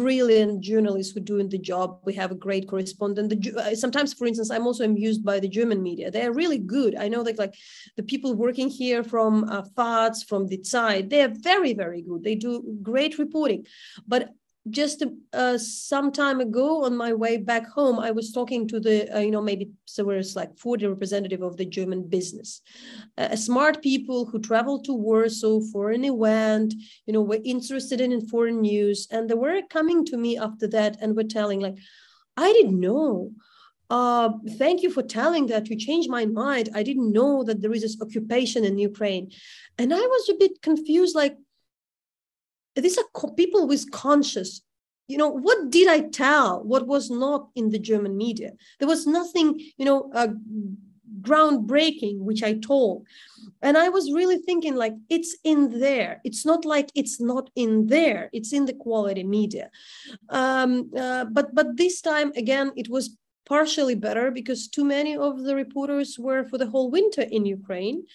brilliant journalists who are doing the job. We have a great correspondent. Sometimes, for instance, I'm also amused by the German media. They're really good. I know that, like, the people working here from FAZ, from the Zeit, they're very, very good. They do great reporting. But just some time ago on my way back home, I was talking to the, maybe somewhere it's like 40 representative of the German business, smart people who traveled to Warsaw for an event, were interested in foreign news. And they were coming to me after that and were telling, like, I didn't know. Thank you for telling that. You changed my mind. I didn't know that there is this occupation in Ukraine. And I was a bit confused, like, these are people with conscience. What did I tell? What was not in the German media? There was nothing, groundbreaking, which I told. And I was really thinking, like, it's in there. It's not like it's not in there. It's in the quality media. But this time, again, it was partially better because too many of the reporters were for the whole winter in Ukraine.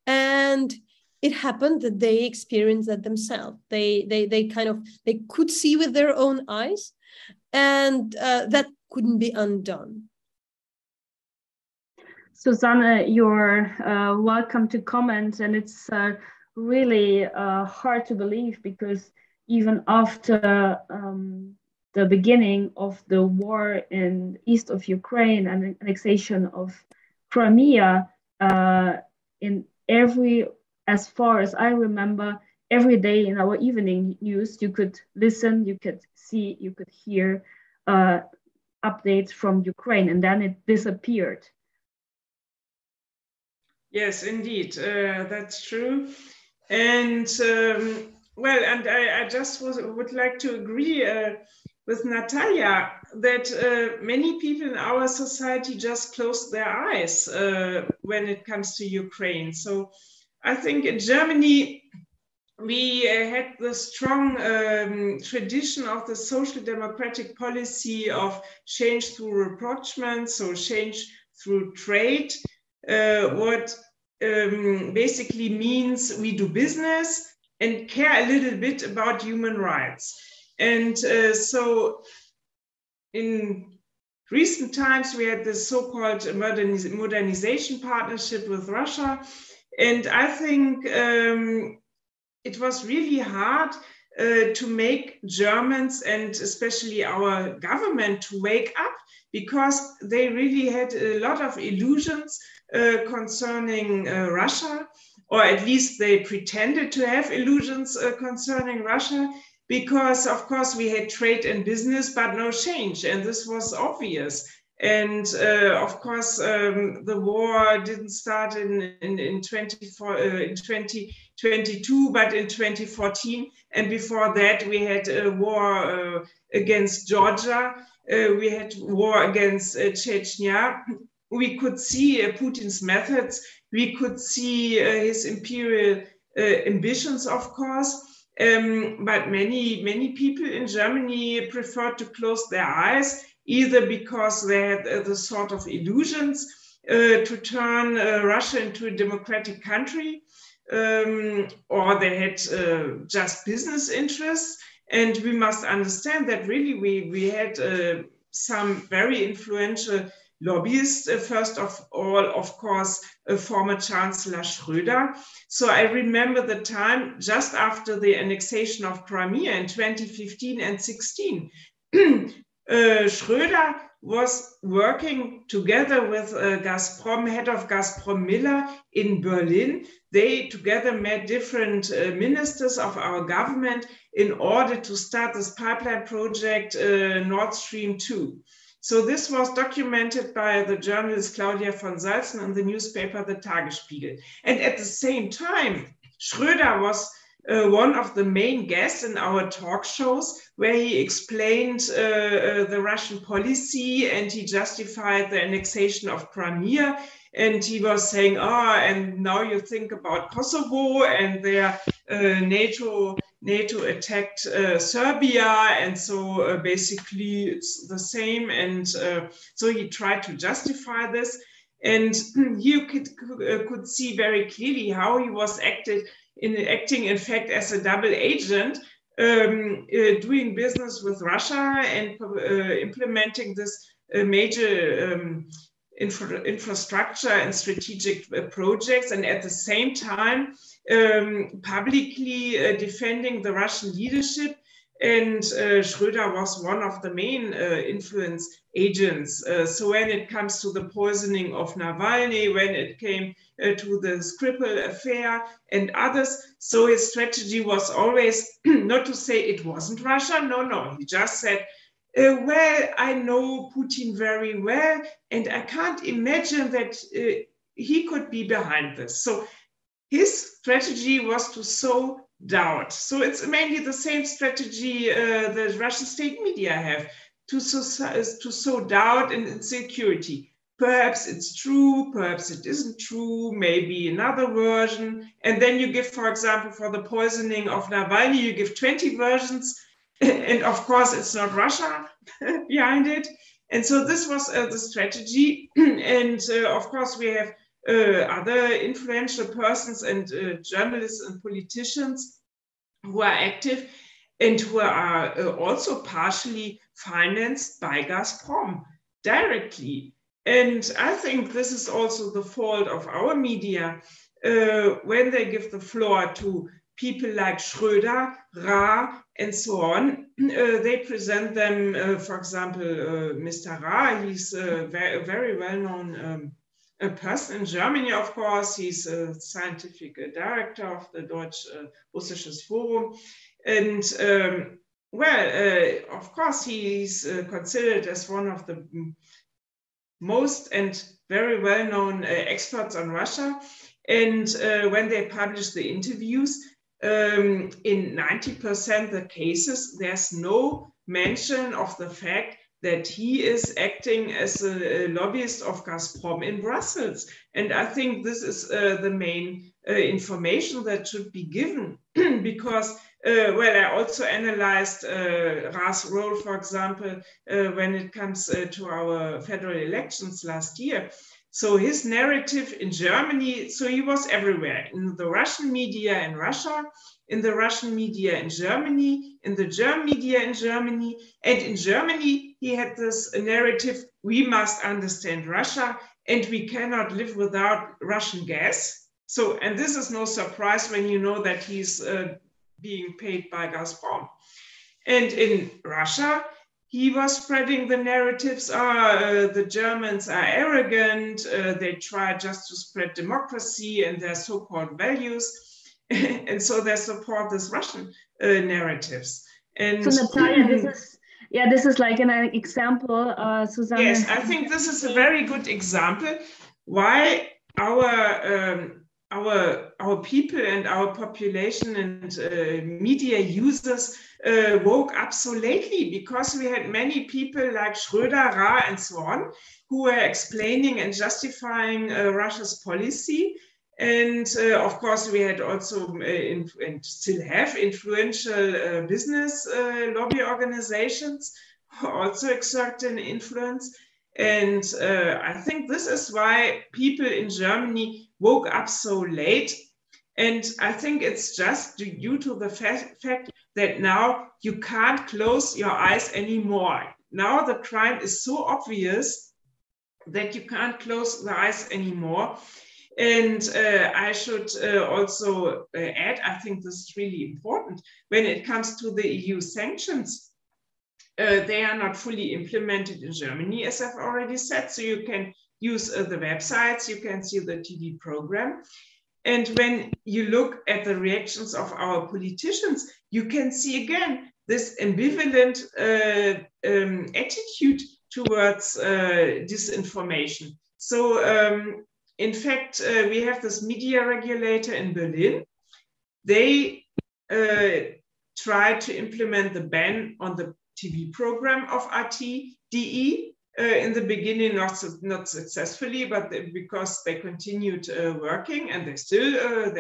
And it happened that they experienced that themselves. They could see with their own eyes, and that couldn't be undone. Susanna, you're welcome to comment, and it's really hard to believe because even after the beginning of the war in east of Ukraine and the annexation of Crimea, as far as I remember, every day in our evening news, you could listen, you could see, you could hear updates from Ukraine, and then it disappeared. Yes, indeed, that's true. And I just would like to agree with Nataliya that many people in our society just close their eyes when it comes to Ukraine. So I think in Germany, we had the strong tradition of the social democratic policy of change through rapprochement, so change through trade, what basically means we do business and care a little bit about human rights. And so in recent times, we had this so-called modernization partnership with Russia. And I think it was really hard to make Germans and especially our government to wake up, because they really had a lot of illusions concerning Russia, or at least they pretended to have illusions concerning Russia. because of course we had trade and business, but no change, and this was obvious. And of course, the war didn't start in 2022, but in 2014. And before that, we had a war against Georgia. We had war against Chechnya. We could see Putin's methods. We could see his imperial ambitions, of course. But many people in Germany preferred to close their eyes, either because they had the sort of illusions to turn Russia into a democratic country, or they had just business interests. And we must understand that really we had some very influential lobbyists. First of all, of course, former Chancellor Schröder. So I remember the time just after the annexation of Crimea in 2015 and 16. Schröder was working together with Gazprom, head of Gazprom Miller in Berlin. They together met different ministers of our government in order to start this pipeline project, Nord Stream 2. So this was documented by the journalist Claudia von Salzen in the newspaper The Tagesspiegel. And at the same time, Schröder was one of the main guests in our talk shows, where he explained the Russian policy, and he justified the annexation of Crimea. And he was saying, and now you think about Kosovo, and their NATO attacked Serbia, and so basically it's the same. And so he tried to justify this. And you could see very clearly how he was acting, in fact, as a double agent, doing business with Russia and implementing this major infrastructure and strategic projects, and at the same time publicly defending the Russian leadership. And Schröder was one of the main influence agents. So when it comes to the poisoning of Navalny, when it came to the Skripal affair and others, so his strategy was always not to say it wasn't Russia. No, he just said, well, I know Putin very well, and I can't imagine that he could be behind this. So his strategy was to sow doubt. So it's mainly the same strategy the Russian state media have, to sow doubt and insecurity. Perhaps it's true, perhaps it isn't true, maybe another version. And then you give, for example, for the poisoning of Navalny, you give 20 versions. And of course, it's not Russia behind it. And so this was the strategy. And of course, we have other influential persons and journalists and politicians who are active and who are also partially financed by Gazprom directly. And I think this is also the fault of our media when they give the floor to people like Schröder, Ra, and so on. They present them, for example, Mr. Ra, he's a very well-known a person in Germany, of course. He's a scientific director of the Deutsch-Russisches Forum. And of course, he's considered as one of the most and very well-known experts on Russia. And when they publish the interviews, in 90% of the cases, there's no mention of the fact that he is acting as a lobbyist of Gazprom in Brussels. And I think this is the main information that should be given because, I also analyzed Ra's role, for example, when it comes to our federal elections last year. So his narrative in Germany, so he was everywhere, in the Russian media in Russia, in the Russian media in Germany, in the German media in Germany. And in Germany, he had this narrative, we must understand Russia and we cannot live without Russian gas. So, and this is no surprise when you know that he's being paid by Gazprom. And in Russia, he was spreading the narratives, the Germans are arrogant, they try just to spread democracy and their so-called values. And so they support these Russian narratives. And so Nataliya, this is like an example, Susanne. Yes, I think this is a very good example why our people and our population and media users woke up so lately, because we had many people like Schröder, Ra, and so on, who were explaining and justifying Russia's policy. And of course, we had also and still have influential business lobby organizations who also exert an influence. And I think this is why people in Germany woke up so late. And I think it's just due to the fact that now you can't close your eyes anymore. Now the crime is so obvious that you can't close the eyes anymore. And I should also add, I think this is really important, when it comes to the EU sanctions, they are not fully implemented in Germany, as I've already said. So you can use the websites, you can see the TV program. And when you look at the reactions of our politicians, you can see again this ambivalent attitude towards disinformation. So in fact, we have this media regulator in Berlin. They tried to implement the ban on the TV program of RTDE in the beginning, not successfully, but because they continued working, and they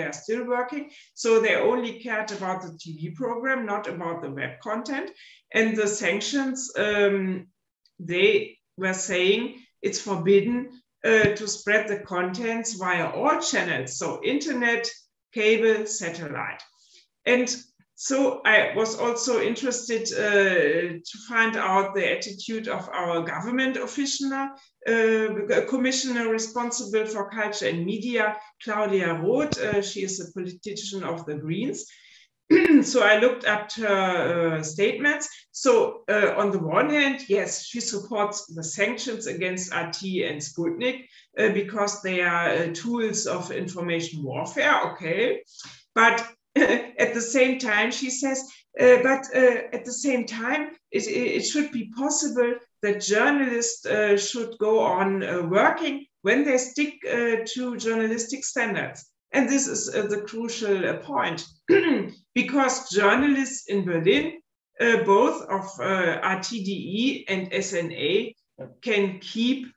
are still working. So they only cared about the TV program, not about the web content. And the sanctions, they were saying it's forbidden to spread the contents via all channels, so internet, cable, satellite. And so I was also interested to find out the attitude of our government commissioner responsible for culture and media, Claudia Roth. She is a politician of the Greens. So I looked up her statements. So on the one hand, yes, she supports the sanctions against RT and Sputnik because they are tools of information warfare, okay. But at the same time, she says, at the same time, it should be possible that journalists should go on working when they stick to journalistic standards. And this is the crucial point, because journalists in Berlin, both of RTDE and SNA, can keep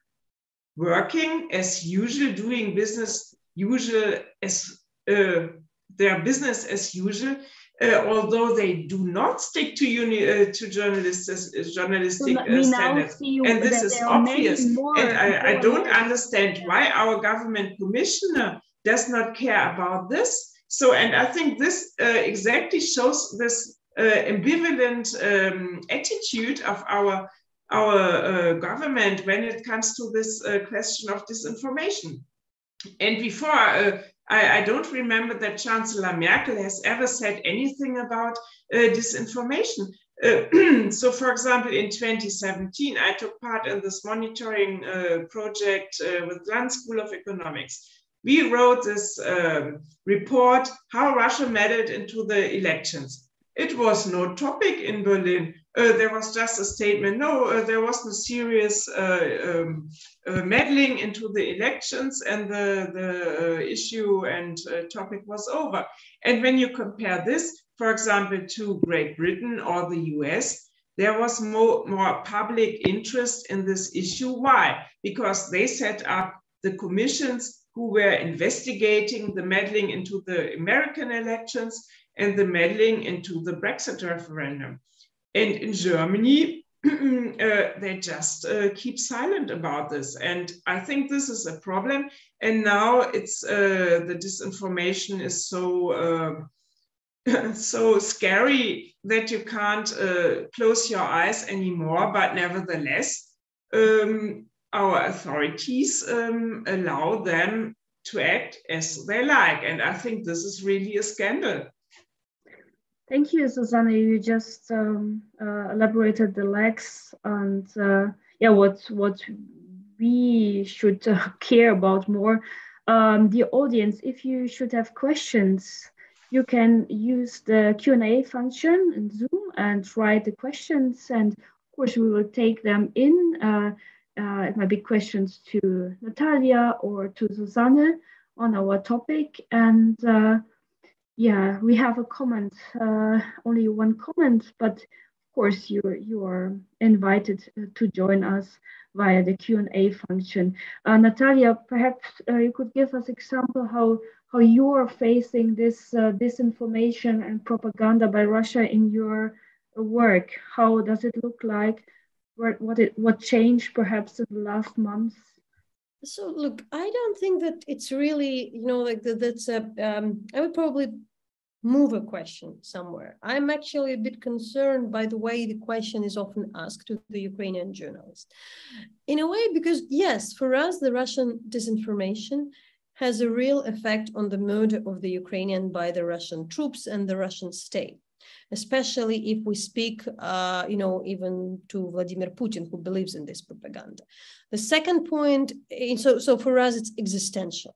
working as usual, doing business usual as their business as usual, although they do not stick to journalistic standards. And this is obvious. And I don't understand why our government commissioner does not care about this. So, and I think this exactly shows this ambivalent attitude of our government when it comes to this question of disinformation. And before, I don't remember that Chancellor Merkel has ever said anything about disinformation. So, for example, in 2017, I took part in this monitoring project with Lund School of Economics. We wrote this report, how Russia meddled into the elections. It was no topic in Berlin. There was just a statement, no, there was no serious meddling into the elections, and the issue and topic was over. And when you compare this, for example, to Great Britain or the US, there was more public interest in this issue. Why? Because they set up the commissions who were investigating the meddling into the American elections and the meddling into the Brexit referendum. And in Germany, they just keep silent about this. And I think this is a problem. And now it's the disinformation is so so scary that you can't close your eyes anymore. But nevertheless, our authorities allow them to act as they like. And I think this is really a scandal. Thank you, Susanne. You just elaborated the legs and what we should care about more. The audience, if you should have questions, You can use the Q&A function in Zoom and write the questions, and of course we will take them in. It might be questions to Natalia or to Susanne on our topic. And yeah, we have a comment, only one comment, but of course you are invited to join us via the Q&A function. Natalia, perhaps you could give us example how you are facing this disinformation and propaganda by Russia in your work. How does it look like? What changed perhaps in the last months? So look, I don't think that it's really, like that's I would probably move a question somewhere. I'm actually a bit concerned by the way the question is often asked to the Ukrainian journalists. In a way, because yes, for us, the Russian disinformation has a real effect on the murder of the Ukrainian by the Russian troops and the Russian state, especially if we speak, even to Vladimir Putin, who believes in this propaganda. The second point, so for us, it's existential.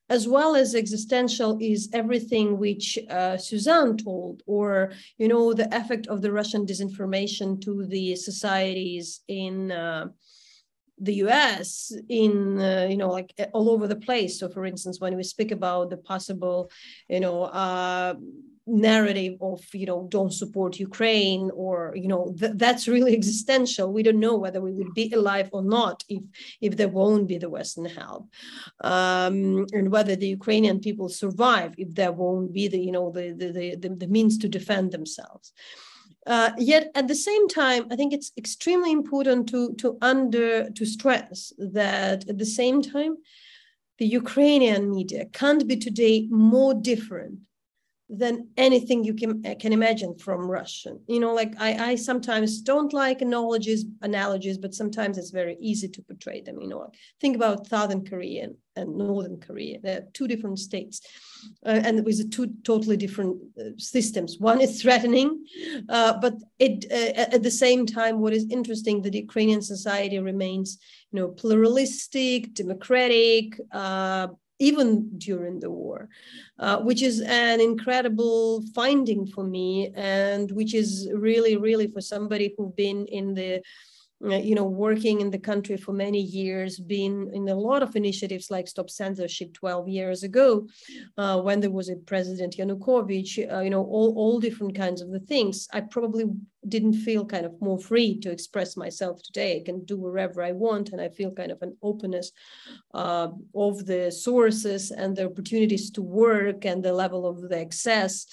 As well as existential is everything which Suzanne told, or, the effect of the Russian disinformation to the societies in the US, in, like all over the place. So for instance, when we speak about the possible, narrative of, don't support Ukraine, or, that's really existential. We don't know whether we would be alive or not if there won't be the Western help, and whether the Ukrainian people survive if there won't be the means to defend themselves. Yet at the same time, I think it's extremely important to stress that at the same time, the Ukrainian media can't be today more different than anything you can imagine from Russian. I sometimes don't like analogies, but sometimes it's very easy to portray them. Think about Southern Korea and Northern Korea. They're two different states, and with two totally different systems. One is threatening, but at the same time, what is interesting, that Ukrainian society remains, pluralistic, democratic, even during the war, which is an incredible finding for me, and which is really, really, for somebody who's been in the, working in the country for many years, been in a lot of initiatives like Stop Censorship 12 years ago, when there was a President Yanukovych, all different kinds of the things. I probably didn't feel kind of more free to express myself today. I can do wherever I want, and I feel kind of an openness of the sources and the opportunities to work and the level of the access.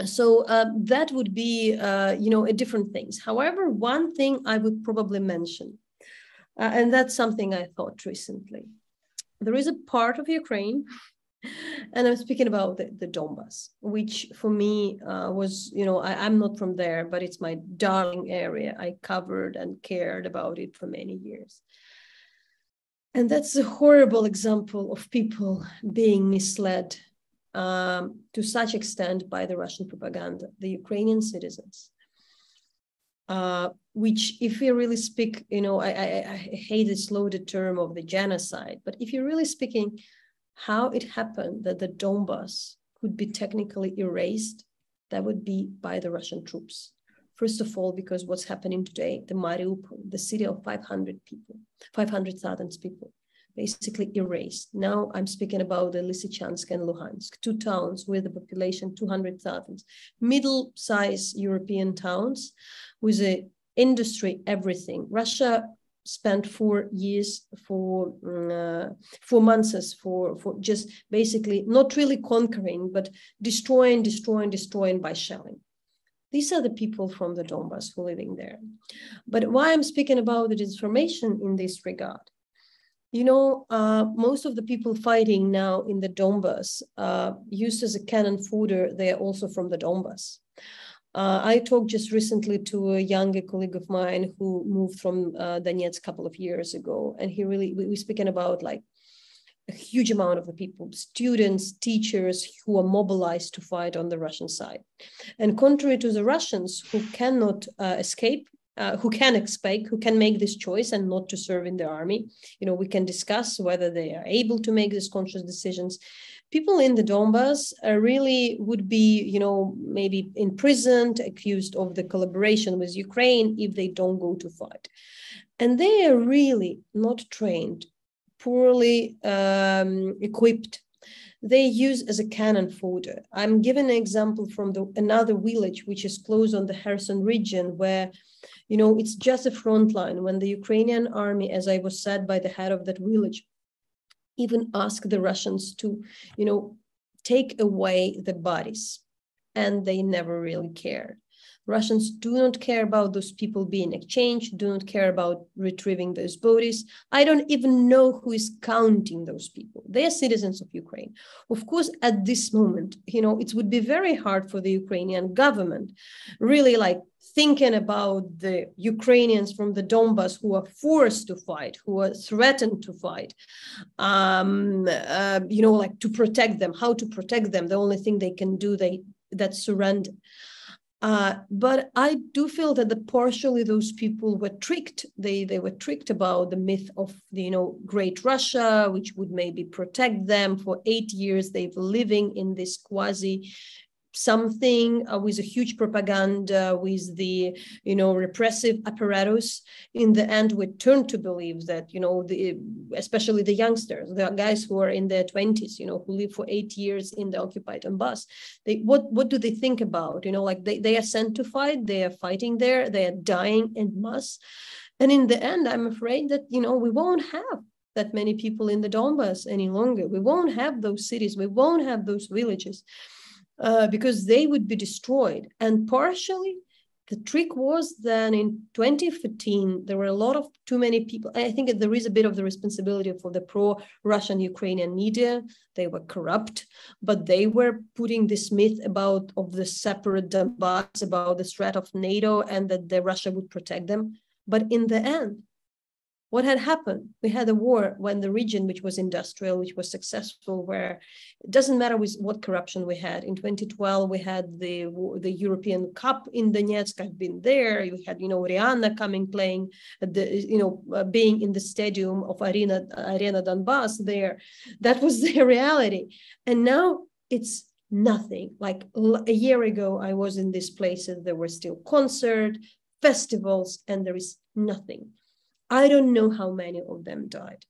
So that would be, a different things. However, one thing I would probably mention, and that's something I thought recently. There is a part of Ukraine, and I'm speaking about the Donbas, which for me was, I'm not from there, but it's my darling area. I covered and cared about it for many years. And that's a horrible example of people being misled to such extent by the Russian propaganda, the Ukrainian citizens, which, if we really speak, I hate this loaded term of the genocide, but if you're really speaking how it happened that the Donbas could be technically erased, that would be by the Russian troops. First of all, because what's happening today, the Mariupol, the city of 500,000 people, basically erased. Now I'm speaking about the Lysychansk and Luhansk, two towns with a population 200,000, middle-sized European towns with a industry, everything. Russia spent 4 years, 4 months for just basically not really conquering, but destroying by shelling. These are the people from the Donbas who are living there. But why I'm speaking about the disinformation in this regard, most of the people fighting now in the Donbas, used as a cannon fodder, they are also from the Donbas. I talked just recently to a younger colleague of mine who moved from Donetsk a couple of years ago, and we're speaking about like a huge amount of the people, students, teachers who are mobilized to fight on the Russian side. And contrary to the Russians who cannot escape who can expect, who can make this choice and not to serve in the army. We can discuss whether they are able to make these conscious decisions. People in the Donbass really would be, maybe imprisoned, accused of the collaboration with Ukraine if they don't go to fight. And they are really not trained, poorly equipped. They use as a cannon fodder. I'm giving an example from another village, which is close on the Kherson region, where, it's just a front line. When the Ukrainian army, as I was said by the head of that village, even asked the Russians to, take away the bodies, and they never really cared. Russians do not care about those people being exchanged, do not care about retrieving those bodies. I don't even know who is counting those people. They are citizens of Ukraine. Of course, at this moment, it would be very hard for the Ukrainian government really thinking about the Ukrainians from the Donbass who are forced to fight, who are threatened to fight, to protect them, how to protect them. The only thing they can do, that's surrender. But I do feel that partially those people were tricked. They were tricked about the myth of the Great Russia, which would maybe protect them. For 8 years, they've living in this quasi something with a huge propaganda, with the repressive apparatus. In the end, we turned to believe that especially the youngsters, the guys who are in their 20s, who live for 8 years in the occupied Donbass, what do they think about? They are sent to fight, they are fighting there, they are dying en masse, and in the end, I'm afraid that we won't have that many people in the Donbass any longer. We won't have those cities, we won't have those villages. Because they would be destroyed. And partially, the trick was that in 2015, there were too many people. I think there is a bit of the responsibility for the pro-Russian Ukrainian media. They were corrupt, but they were putting this myth of the separate Donbass, about the threat of NATO, and that Russia would protect them. But in the end, what had happened? We had a war when the region, which was industrial, which was successful, where it doesn't matter with what corruption we had. In 2012, we had the European Cup in Donetsk. I've been there. You had, Rihanna playing at the, being in the stadium of Arena Donbass there. That was the reality. And now it's nothing. Like a year ago, I was in these places. There were still concerts, festivals, and there is nothing. I don't know how many of them died.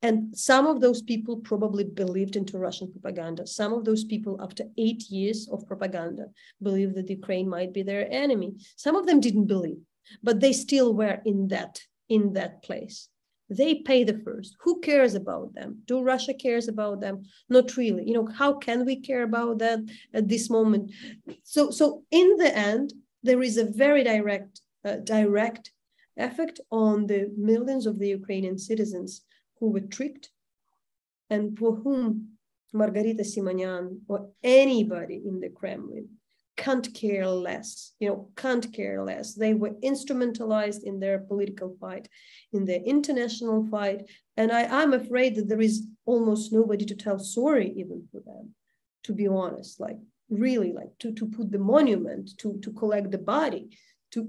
And some of those people probably believed into Russian propaganda. Some of those people, after 8 years of propaganda, believed that Ukraine might be their enemy. Some of them didn't believe, but they still were in that place. They pay the first. Who cares about them? Do Russia cares about them? Not really. How can we care about that at this moment? So in the end, there is a very direct effect on the millions of the Ukrainian citizens who were tricked, and for whom Margarita Simonyan or anybody in the Kremlin can't care less, can't care less. They were instrumentalized in their political fight, in their international fight. And I'm afraid that there is almost nobody to tell sorry even for them, to be honest, really to put the monument, to collect the body, to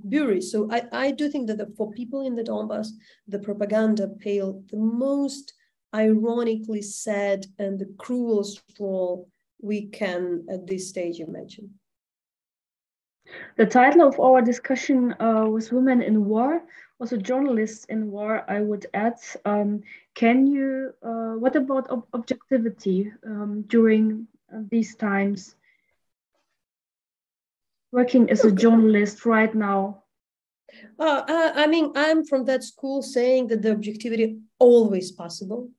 bury. So I do think that for people in the Donbass, the propaganda played the most ironically sad and the cruelest role we can at this stage imagine. The title of our discussion was Women in War, also journalists in war, I would add. What about objectivity during these times? Working as a journalist right now? I'm from that school saying that the objectivity always possible.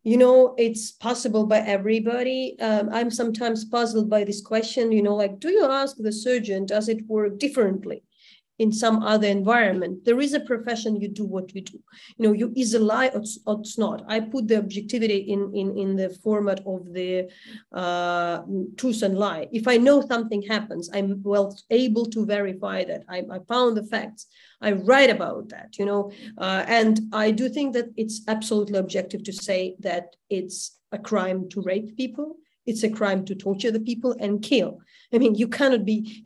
It's possible by everybody. I'm sometimes puzzled by this question, do you ask the surgeon, does it work differently in some other environment? There is a profession, you do what you do. You either lie or it's not. I put the objectivity in the format of the truth and lie. If I know something happens, I'm able to verify that. I found the facts. I write about that, and I do think that it's absolutely objective to say that it's a crime to rape people. it's a crime to torture the people and kill. I mean, you cannot be,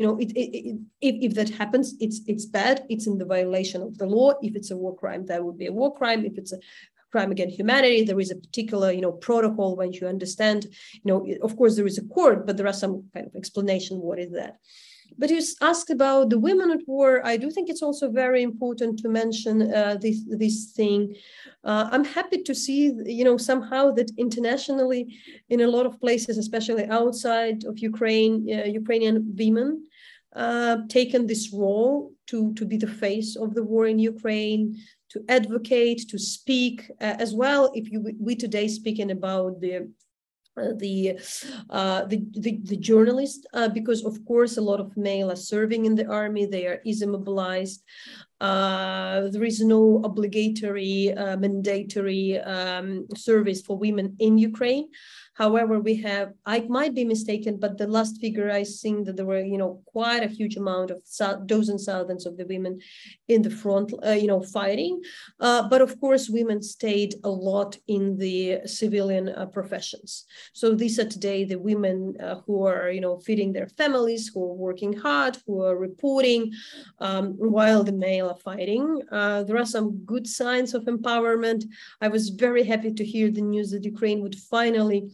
if that happens, it's bad. It's in the violation of the law. If it's a war crime, that would be a war crime. If it's a crime against humanity, there is a particular, protocol when you understand, of course there is a court, but there are some kind of explanation. What is that? But you asked about the women at war. I do think it's also very important to mention this thing. I'm happy to see, somehow that internationally, in a lot of places, especially outside of Ukraine, Ukrainian women taken this role to be the face of the war in Ukraine, to advocate, to speak as well. If we today speaking about the journalists, because of course a lot of male are serving in the army, they are easily mobilized. There is no obligatory, mandatory service for women in Ukraine. However, I might be mistaken, but the last figure I seen that there were, quite a huge amount of thousands of the women in the front, fighting. But of course, women stayed a lot in the civilian professions. So these are today the women who are, feeding their families, who are working hard, who are reporting, while the male are fighting. There are some good signs of empowerment. I was very happy to hear the news that Ukraine would finally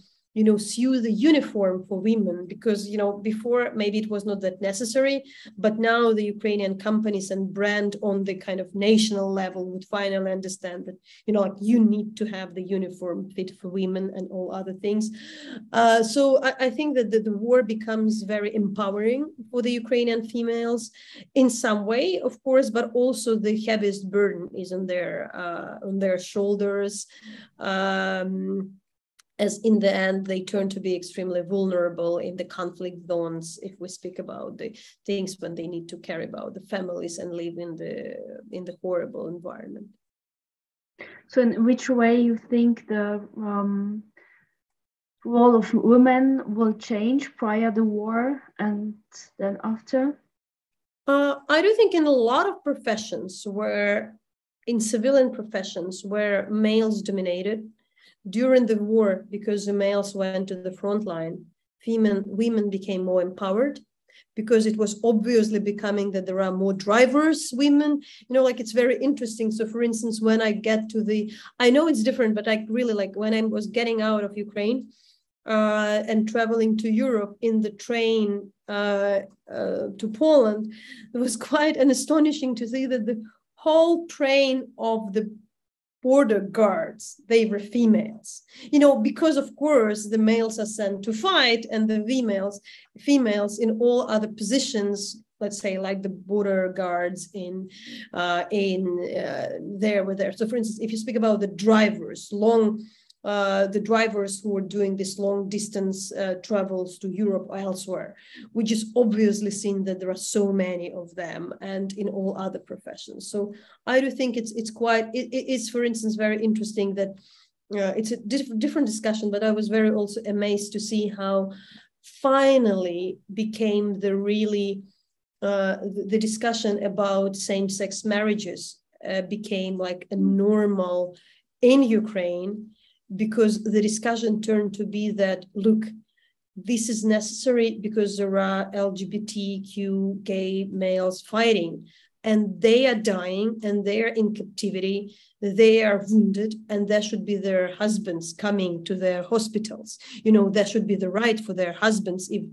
sew the uniform for women, because, before maybe it was not that necessary, but now the Ukrainian companies and brand on the kind of national level would finally understand that, you need to have the uniform fit for women and all other things. So I think that the war becomes very empowering for the Ukrainian females in some way, of course, but also the heaviest burden is on their shoulders. As in the end, they turn to be extremely vulnerable in the conflict zones, if we speak about the things when they need to care about the families and live in the horrible environment. So in which way you think the role of women will change prior to the war and then after? I do think in a lot of professions in civilian professions where males dominated, during the war, because the males went to the front line, women became more empowered, because it was obviously becoming that there are more drivers, women, it's very interesting. So for instance, when I get to I know it's different, but I really when I was getting out of Ukraine and traveling to Europe in the train to Poland, it was quite astonishing to see that the whole train of the border guards, they were females, because of course the males are sent to fight, and the females in all other positions, let's say like the border guards there were there. So for instance, if you speak about the drivers, the drivers who are doing this long distance travels to Europe or elsewhere, we just obviously seen that there are so many of them, and in all other professions. So I do think it's for instance very interesting that it's a different discussion, but I was very also amazed to see how finally became the discussion about same-sex marriages became like a normal in Ukraine, because the discussion turned to be that, look, this is necessary because there are LGBTQ gay males fighting, and they are dying, and they are in captivity, they are wounded, and there should be their husbands coming to their hospitals. There should be the right for their husbands, if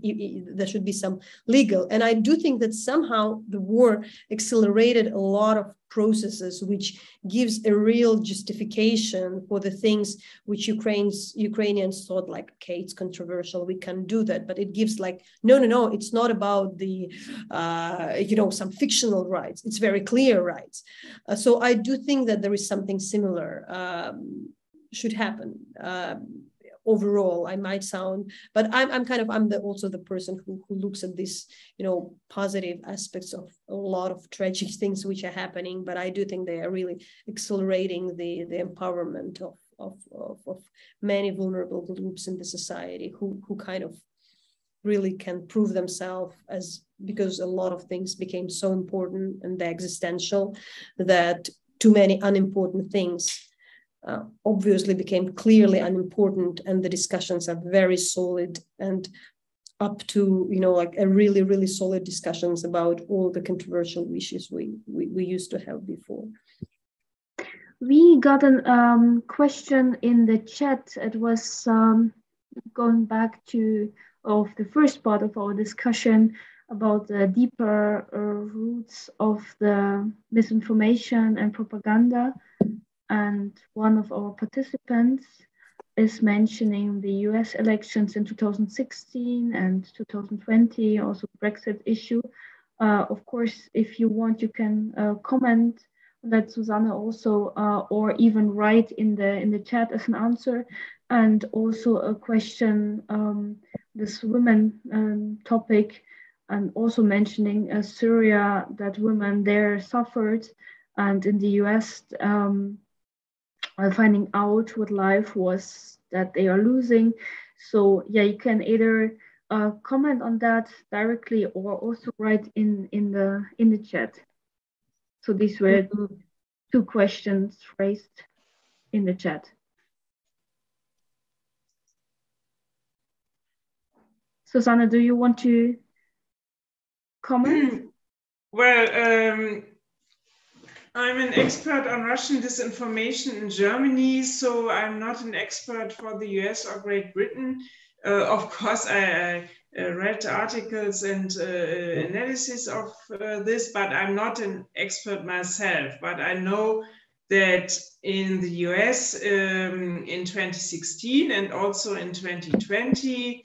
there should be some legal. And I do think that somehow the war accelerated a lot of processes, which gives a real justification for the things which Ukrainians thought like, okay, it's controversial, we can do that, but it gives like, no, it's not about the, some fictional rights, it's very clear rights. So I do think that there is something similar should happen. Overall, I might sound, but I'm also the person who looks at this, positive aspects of a lot of tragic things which are happening. But I do think they are really accelerating the empowerment of many vulnerable groups in the society who kind of really can prove themselves, because a lot of things became so important and existential that too many unimportant things obviously became clearly unimportant, and the discussions are very solid and up to, like a really, really solid discussions about all the controversial issues we used to have before. We got a question in the chat. It was going back to the first part of our discussion about the deeper roots of the misinformation and propaganda. And one of our participants is mentioning the US elections in 2016 and 2020, also Brexit issue. Of course, if you want, you can comment on that, Susanne, also, or even write in the chat as an answer. And also a question, this women topic, and also mentioning Syria, that women there suffered, and in the US, finding out what life was that they are losing. So yeah, you can either comment on that directly or also write in the chat. So these were two questions raised in the chat. Susanne, do you want to comment? Well, I'm an expert on Russian disinformation in Germany, so I'm not an expert for the US or Great Britain. Of course, I read articles and analysis of this, but I'm not an expert myself. But I know that in the US in 2016 and also in 2020,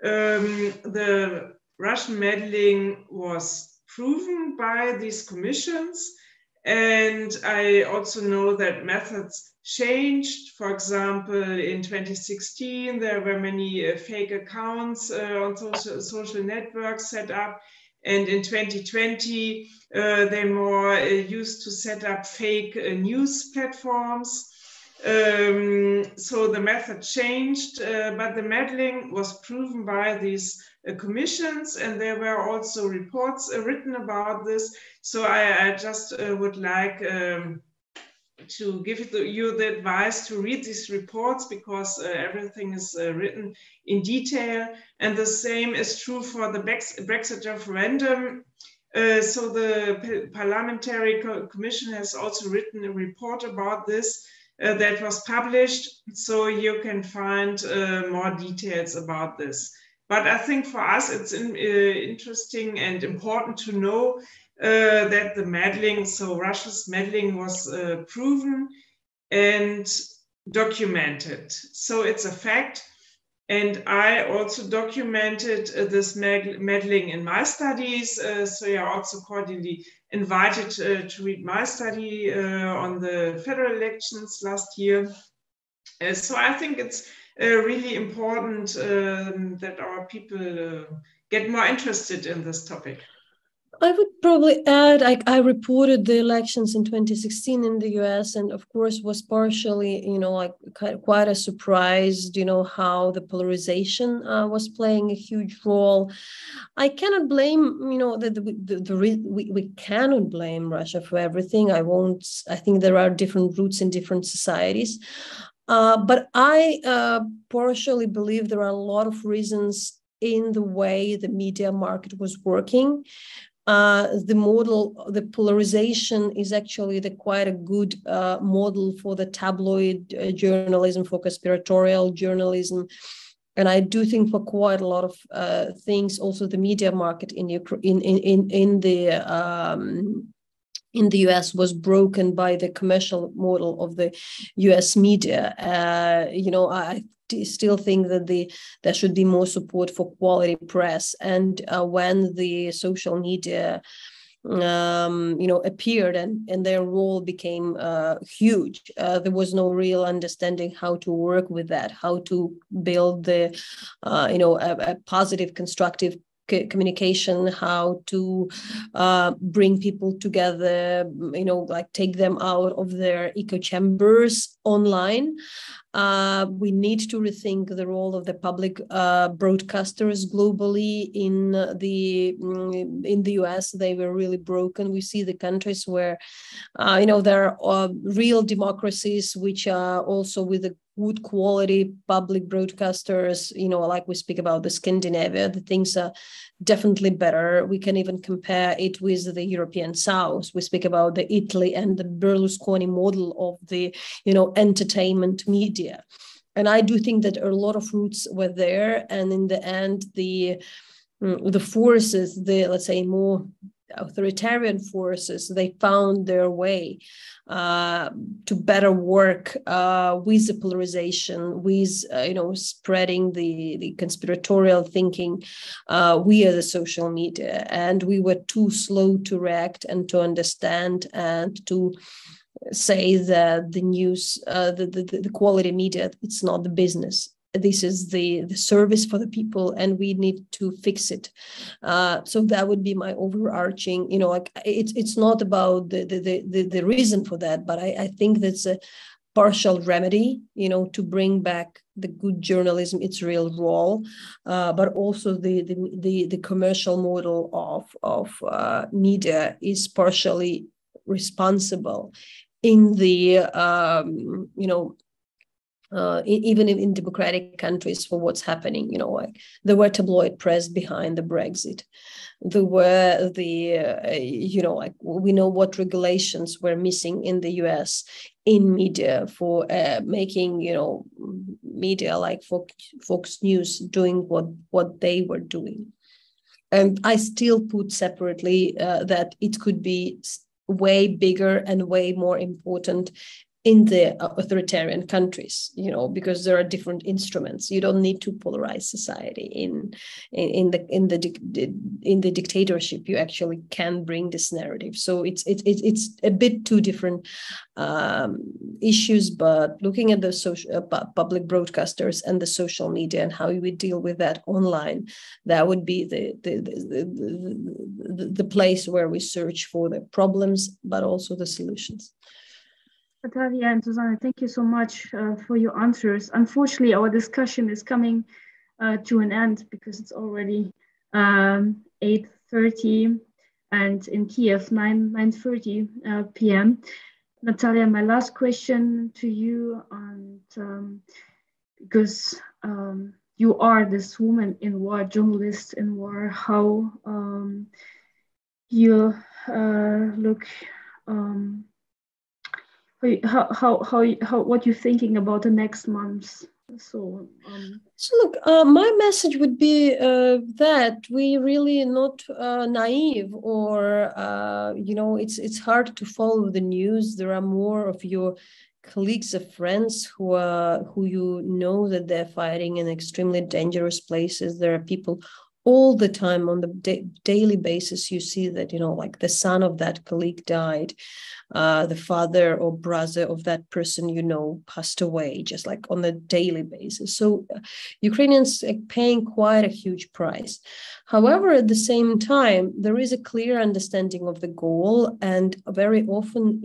the Russian meddling was proven by these commissions. And I also know that methods changed. For example, in 2016, there were many fake accounts on social networks set up. And in 2020, they more used to set up fake news platforms. So the method changed, but the meddling was proven by these commissions, and there were also reports written about this. So I just would like to give you the advice to read these reports, because everything is written in detail. And the same is true for the Brexit referendum. So the Parliamentary Commission has also written a report about this that was published, so you can find more details about this. But I think for us it's interesting and important to know that the meddling, so Russia's meddling, was proven and documented. So it's a fact. And I also documented this meddling in my studies. So you're also cordially invited to read my study on the federal elections last year. So I think it's really important that our people get more interested in this topic. I would probably add, I reported the elections in 2016 in the US, and of course was partially, like quite a surprise, how the polarization was playing a huge role. I cannot blame, we cannot blame Russia for everything. I think there are different roots in different societies. But I partially believe there are a lot of reasons in the way the media market was working. The polarization is actually quite a good model for the tabloid journalism, for conspiratorial journalism. And I do think for quite a lot of things, also the media market in the US was broken by the commercial model of the US media. I still think that there should be more support for quality press. And when the social media, appeared and their role became huge, there was no real understanding how to work with that, how to build a positive, constructive communication, how to bring people together, take them out of their echo chambers online. We need to rethink the role of the public broadcasters globally. In the US, they were really broken. We see the countries where, there are real democracies, which are also with a good quality public broadcasters, like we speak about the Scandinavia, the things are definitely better. We can even compare it with the European South. We speak about the Italy and the Berlusconi model of the, entertainment media. And I do think that a lot of roots were there. And in the end, the forces, let's say more authoritarian forces, they found their way to better work with the polarization, with spreading the conspiratorial thinking via the social media. And we were too slow to react and to understand and to say that the news, the quality media, it's not the business. This is the service for the people, and we need to fix it. So that would be my overarching, it's not about the reason for that, but I think that's a partial remedy, to bring back the good journalism, its real role, but also the commercial model of media is partially responsible in the, even in democratic countries for what's happening, there were tabloid press behind the Brexit. There were we know what regulations were missing in the US in media for making, media like Fox News doing what they were doing. And I still put separately that it could be way bigger and way more important in the authoritarian countries, because there are different instruments. You don't need to polarize society. In the dictatorship, you actually can bring this narrative. So it's a bit two different issues. But looking at the public broadcasters and the social media and how we deal with that online, that would be the place where we search for the problems, but also the solutions. Nataliya and Susanna, thank you so much for your answers. Unfortunately, our discussion is coming to an end because it's already 8:30 and in Kiev 9:30 p.m. Nataliya, my last question to you, and because you are this woman in war, journalist in war, how you look. What you're thinking about the next months? So look, my message would be that we really not naive, or it's hard to follow the news. There are more of your colleagues or friends who that they're fighting in extremely dangerous places. There are people all the time on the daily basis. You see that like the son of that colleague died. The father or brother of that person passed away, just like on a daily basis. So Ukrainians are paying quite a huge price. However, at the same time, there is a clear understanding of the goal, and very often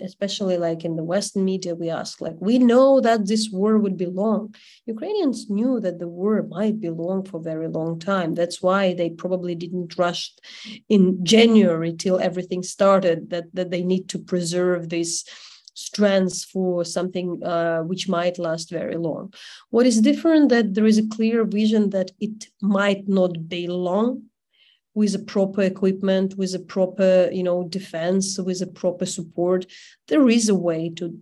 especially like in the Western media, we ask, we know that this war would be long. Ukrainians knew that the war might be long for a very long time. That's why they probably didn't rush in January till everything started, that they need to preserve these strands for something which might last very long. What is different, that there is a clear vision that it might not be long, with a proper equipment, with a proper, defense, with a proper support. There is a way to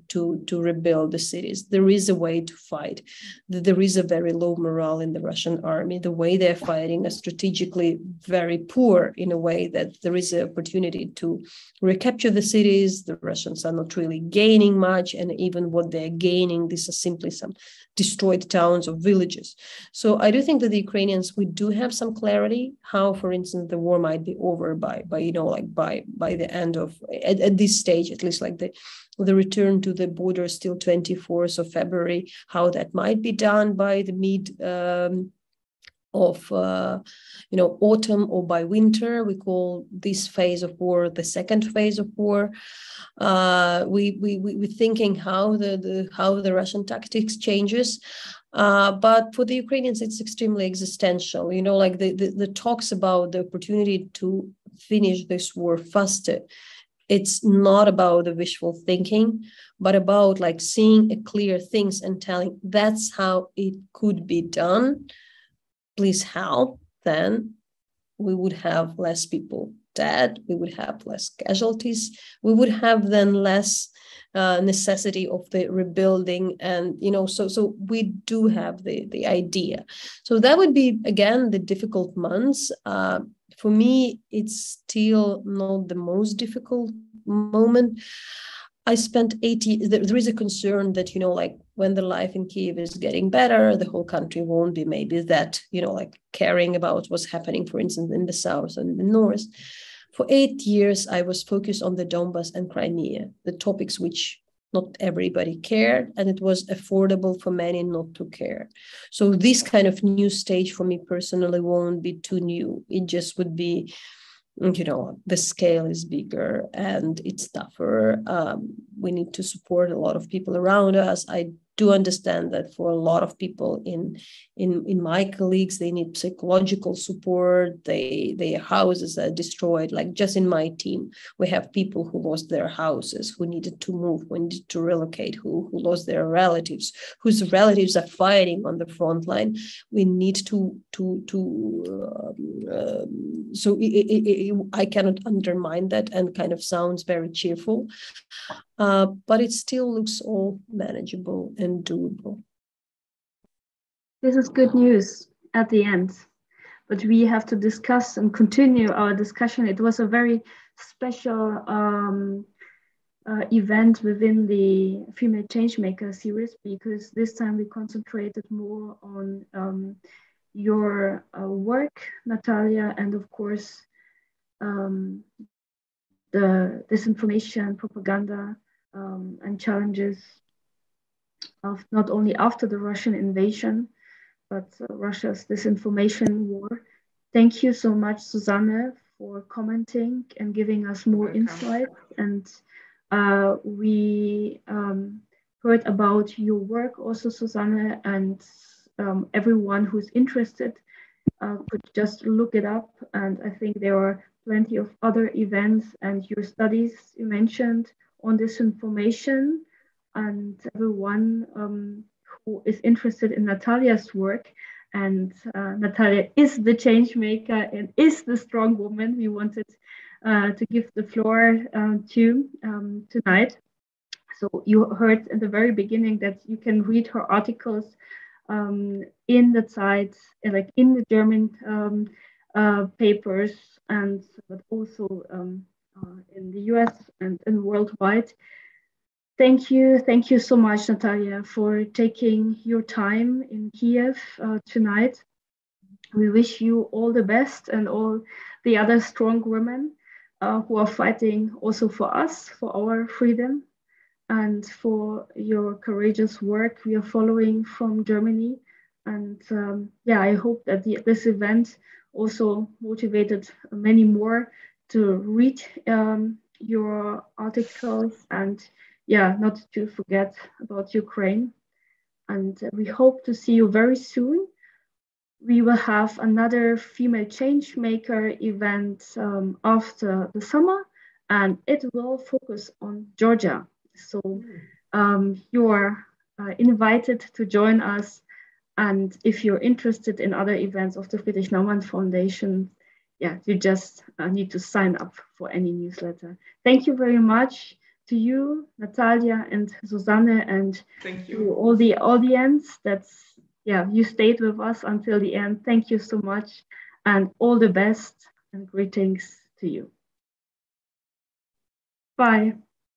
rebuild the cities. There is a way to fight. There is a very low morale in the Russian army. The way they're fighting is strategically very poor, in a way that there is an opportunity to recapture the cities. The Russians are not really gaining much, and even what they're gaining, this is simply some destroyed towns or villages. So I do think that the Ukrainians, we do have some clarity how, for instance, the war might be over by the end of, at this stage, at least, like the return to the border still 24th of February, how that might be done by the autumn or by winter. We call this phase of war the second phase of war. We're thinking how the Russian tactics changes. But for the Ukrainians, it's extremely existential. Like the talks about the opportunity to finish this war faster. It's not about the wishful thinking, but about like seeing a clear things and telling that's how it could be done. Please help. Then we would have less people dead. We would have less casualties. We would have then less necessity of the rebuilding, and so we do have the idea. So that would be again the difficult months. For me, it's still not the most difficult moment. I spent 80. There is a concern that like when the life in Kyiv is getting better, the whole country won't be maybe that like caring about what's happening, for instance, in the south and the north. For 8 years, I was focused on the Donbas and Crimea, the topics which not everybody cared, and it was affordable for many not to care. So this kind of new stage for me personally won't be too new. It just would be, the scale is bigger and it's tougher. We need to support a lot of people around us. I do understand that for a lot of people in my colleagues, they need psychological support. Their houses are destroyed. Like just in my team, we have people who lost their houses, who needed to move, who needed to relocate, who lost their relatives, whose relatives are fighting on the front line. We need so I cannot undermine that, and kind of sounds very cheerful. But it still looks all manageable and doable. This is good news at the end, but we have to discuss and continue our discussion. It was a very special event within the Female Changemaker series, because this time we concentrated more on your work, Nataliya, and of course the disinformation, propaganda, and challenges of not only after the Russian invasion, but Russia's disinformation war. Thank you so much, Susanne, for commenting and giving us more insight. And we heard about your work also, Susanne, and everyone who's interested could just look it up. And I think there are plenty of other events and your studies you mentioned on disinformation, and everyone who is interested in Nataliya's work. And Nataliya is the change maker and is the strong woman we wanted to give the floor to tonight. So you heard at the very beginning that you can read her articles in the Zeit, like in the German papers, and but also in the US and worldwide. Thank you so much, Nataliya, for taking your time in Kiev tonight. We wish you all the best, and all the other strong women who are fighting also for us, for our freedom, and for your courageous work we are following from Germany. And I hope that this event also motivated many more to read your articles, and not to forget about Ukraine. And we hope to see you very soon. We will have another Female Changemaker event after the summer, and it will focus on Georgia. So you are invited to join us. And if you're interested in other events of the Friedrich-Naumann Foundation, you just need to sign up for any newsletter. Thank you very much to you, Nataliya and Susanne, and to all the audience you stayed with us until the end. Thank you so much, and all the best and greetings to you. Bye.